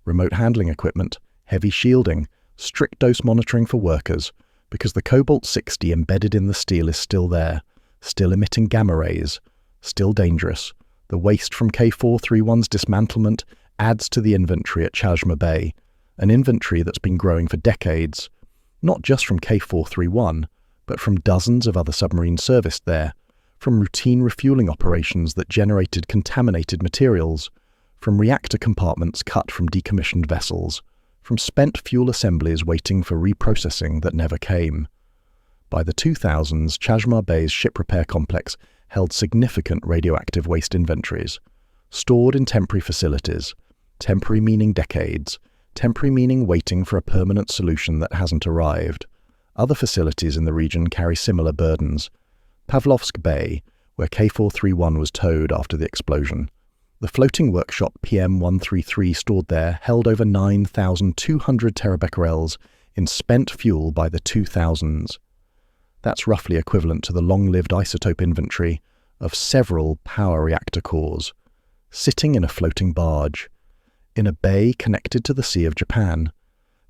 Remote handling equipment, heavy shielding, strict dose monitoring for workers, because the cobalt-60 embedded in the steel is still there, still emitting gamma rays, still dangerous. The waste from K-431's dismantlement adds to the inventory at Chazhma Bay, an inventory that's been growing for decades, not just from K-431, but from dozens of other submarines serviced there, from routine refueling operations that generated contaminated materials, from reactor compartments cut from decommissioned vessels, from spent fuel assemblies waiting for reprocessing that never came. By the 2000s, Chazhma Bay's ship repair complex held significant radioactive waste inventories, stored in temporary facilities, temporary meaning decades, temporary meaning waiting for a permanent solution that hasn't arrived. Other facilities in the region carry similar burdens. Vladivostok Bay, where K-431 was towed after the explosion. The floating workshop PM-133 stored there held over 9,200 petabecquerels in spent fuel by the 2000s. That's roughly equivalent to the long-lived isotope inventory of several power reactor cores, sitting in a floating barge, in a bay connected to the Sea of Japan.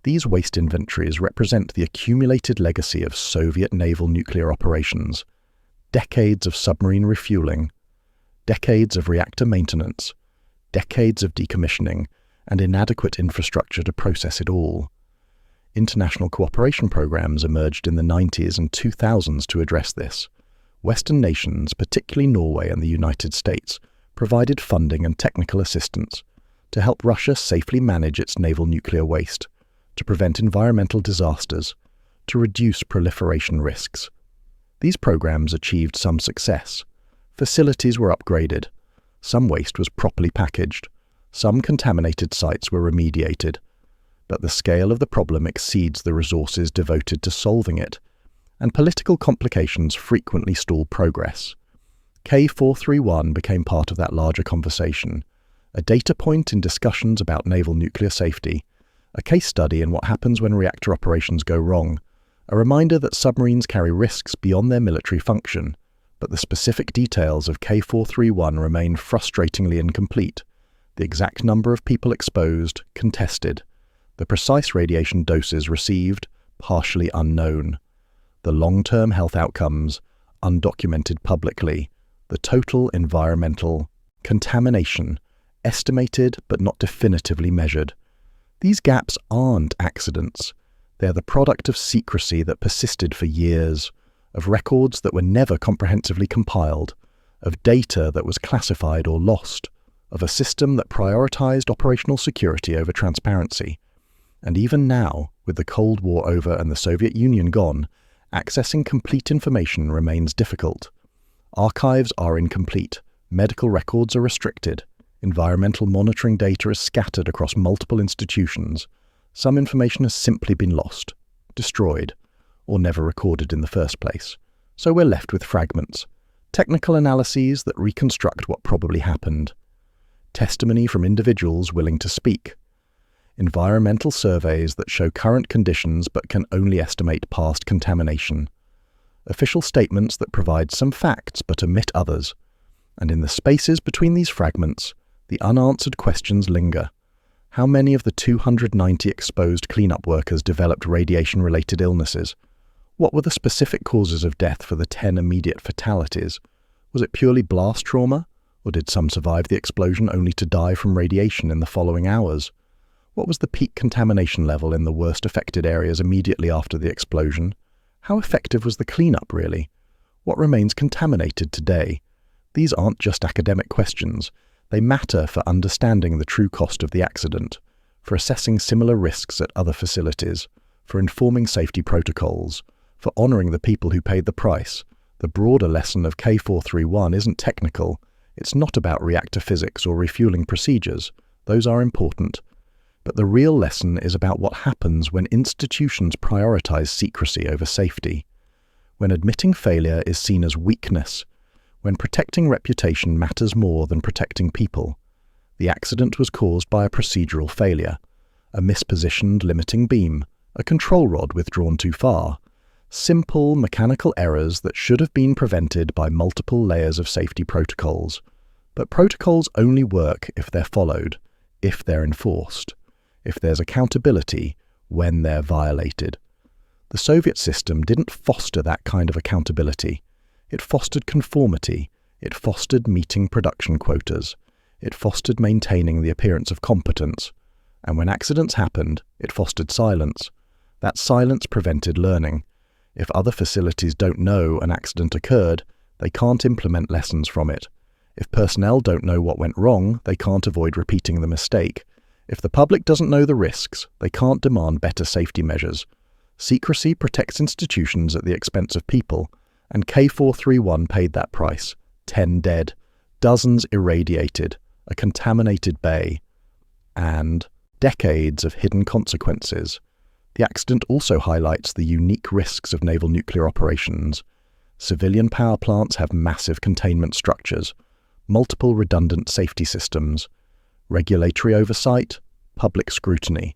These waste inventories represent the accumulated legacy of Soviet naval nuclear operations, decades of submarine refueling, decades of reactor maintenance, decades of decommissioning, and inadequate infrastructure to process it all. International cooperation programs emerged in the 90s and 2000s to address this. Western nations, particularly Norway and the United States, provided funding and technical assistance to help Russia safely manage its naval nuclear waste, to prevent environmental disasters, to reduce proliferation risks. These programs achieved some success. Facilities were upgraded, some waste was properly packaged, some contaminated sites were remediated, but the scale of the problem exceeds the resources devoted to solving it, and political complications frequently stall progress. K-431 became part of that larger conversation, a data point in discussions about naval nuclear safety, a case study in what happens when reactor operations go wrong, a reminder that submarines carry risks beyond their military function, but the specific details of K-431 remain frustratingly incomplete. The exact number of people exposed, contested. The precise radiation doses received, partially unknown. The long-term health outcomes, undocumented publicly. The total environmental contamination, estimated but not definitively measured. These gaps aren't accidents. They're the product of secrecy that persisted for years, of records that were never comprehensively compiled, of data that was classified or lost, of a system that prioritized operational security over transparency. And even now, with the Cold War over and the Soviet Union gone, accessing complete information remains difficult. Archives are incomplete, medical records are restricted, environmental monitoring data is scattered across multiple institutions. Some information has simply been lost, destroyed, or never recorded in the first place. So we're left with fragments, technical analyses that reconstruct what probably happened, testimony from individuals willing to speak, environmental surveys that show current conditions but can only estimate past contamination, official statements that provide some facts but omit others, and in the spaces between these fragments, the unanswered questions linger. How many of the 290 exposed cleanup workers developed radiation-related illnesses? What were the specific causes of death for the 10 immediate fatalities? Was it purely blast trauma, or did some survive the explosion only to die from radiation in the following hours? What was the peak contamination level in the worst affected areas immediately after the explosion? How effective was the cleanup, really? What remains contaminated today? These aren't just academic questions. They matter for understanding the true cost of the accident, for assessing similar risks at other facilities, for informing safety protocols, for honoring the people who paid the price. The broader lesson of K-431 isn't technical. It's not about reactor physics or refueling procedures. Those are important. But the real lesson is about what happens when institutions prioritize secrecy over safety, when admitting failure is seen as weakness, when protecting reputation matters more than protecting people. The accident was caused by a procedural failure, a mispositioned limiting beam, a control rod withdrawn too far, simple mechanical errors that should have been prevented by multiple layers of safety protocols. But protocols only work if they're followed, if they're enforced, if there's accountability when they're violated. The Soviet system didn't foster that kind of accountability. It fostered conformity. It fostered meeting production quotas. It fostered maintaining the appearance of competence. And when accidents happened, it fostered silence. That silence prevented learning. If other facilities don't know an accident occurred, they can't implement lessons from it. If personnel don't know what went wrong, they can't avoid repeating the mistake. If the public doesn't know the risks, they can't demand better safety measures. Secrecy protects institutions at the expense of people, and K-431 paid that price. 10 dead, dozens irradiated, a contaminated bay, and decades of hidden consequences. The accident also highlights the unique risks of naval nuclear operations. Civilian power plants have massive containment structures, multiple redundant safety systems, regulatory oversight, public scrutiny.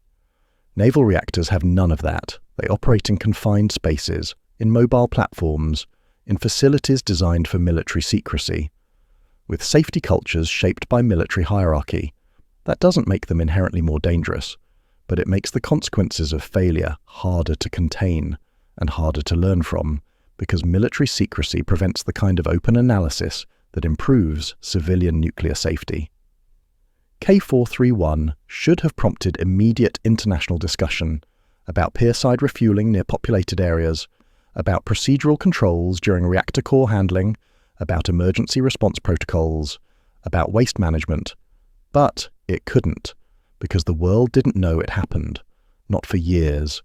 Naval reactors have none of that. They operate in confined spaces, in mobile platforms, in facilities designed for military secrecy, with safety cultures shaped by military hierarchy. That doesn't make them inherently more dangerous, but it makes the consequences of failure harder to contain and harder to learn from, because military secrecy prevents the kind of open analysis that improves civilian nuclear safety. K-431 should have prompted immediate international discussion about pierside refueling near populated areas, about procedural controls during reactor core handling, about emergency response protocols, about waste management. But it couldn't, because the world didn't know it happened, not for years.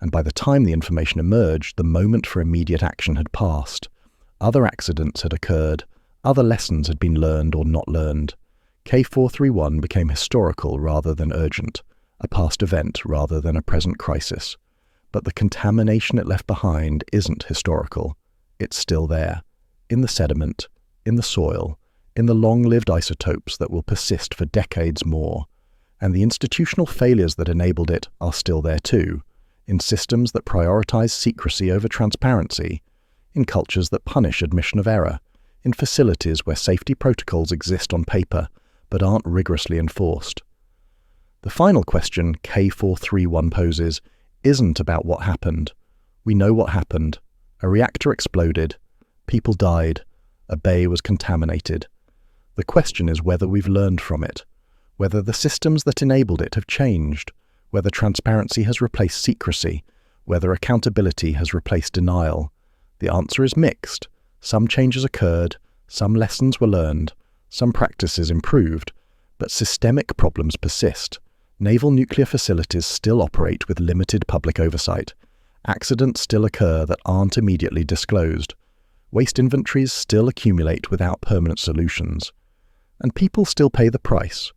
And by the time the information emerged, the moment for immediate action had passed. Other accidents had occurred, other lessons had been learned or not learned. K-431 became historical rather than urgent, a past event rather than a present crisis. But the contamination it left behind isn't historical. It's still there, in the sediment, in the soil, in the long-lived isotopes that will persist for decades more. And the institutional failures that enabled it are still there too, in systems that prioritize secrecy over transparency, in cultures that punish admission of error, in facilities where safety protocols exist on paper but aren't rigorously enforced. The final question K-431 poses isn't about what happened. We know what happened. A reactor exploded. People died. A bay was contaminated. The question is whether we've learned from it, whether the systems that enabled it have changed, whether transparency has replaced secrecy, whether accountability has replaced denial. The answer is mixed. Some changes occurred, some lessons were learned, some practices improved, but systemic problems persist. Naval nuclear facilities still operate with limited public oversight. Accidents still occur that aren't immediately disclosed. Waste inventories still accumulate without permanent solutions. And people still pay the price.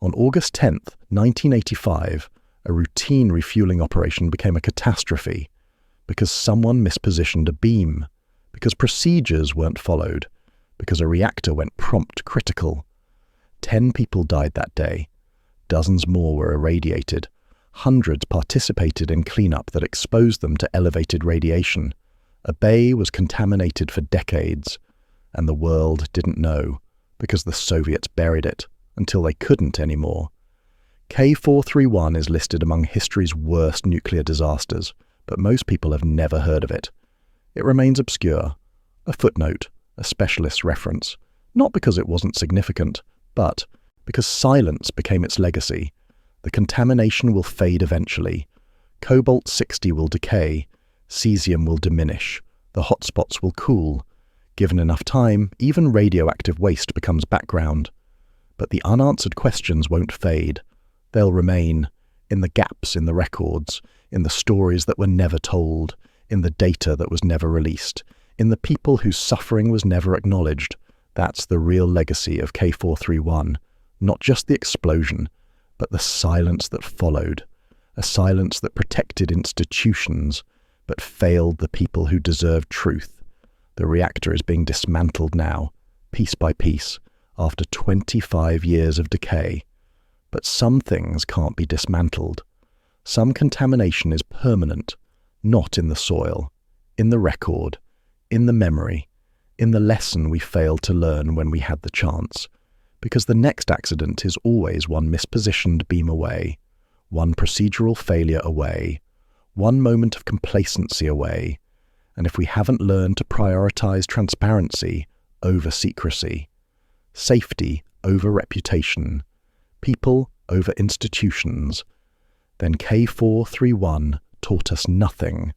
On August 10, 1985, a routine refueling operation became a catastrophe because someone mispositioned a beam, because procedures weren't followed, because a reactor went prompt critical. 10 people died that day. Dozens more were irradiated. Hundreds participated in cleanup that exposed them to elevated radiation. A bay was contaminated for decades, and the world didn't know because the Soviets buried it until they couldn't anymore. K-431 is listed among history's worst nuclear disasters, but most people have never heard of it. It remains obscure, a footnote, a specialist reference, not because it wasn't significant, but because silence became its legacy. The contamination will fade eventually. Cobalt-60 will decay. Cesium will diminish. The hotspots will cool. Given enough time, even radioactive waste becomes background. But the unanswered questions won't fade. They'll remain in the gaps in the records, in the stories that were never told, in the data that was never released, in the people whose suffering was never acknowledged. That's the real legacy of K-431. Not just the explosion, but the silence that followed. A silence that protected institutions, but failed the people who deserved truth. The reactor is being dismantled now, piece by piece, after 25 years of decay. But some things can't be dismantled. Some contamination is permanent, not in the soil, in the record, in the memory, in the lesson we failed to learn when we had the chance. Because the next accident is always one mispositioned beam away, one procedural failure away, one moment of complacency away. And if we haven't learned to prioritize transparency over secrecy, safety over reputation, people over institutions, then K-431 taught us nothing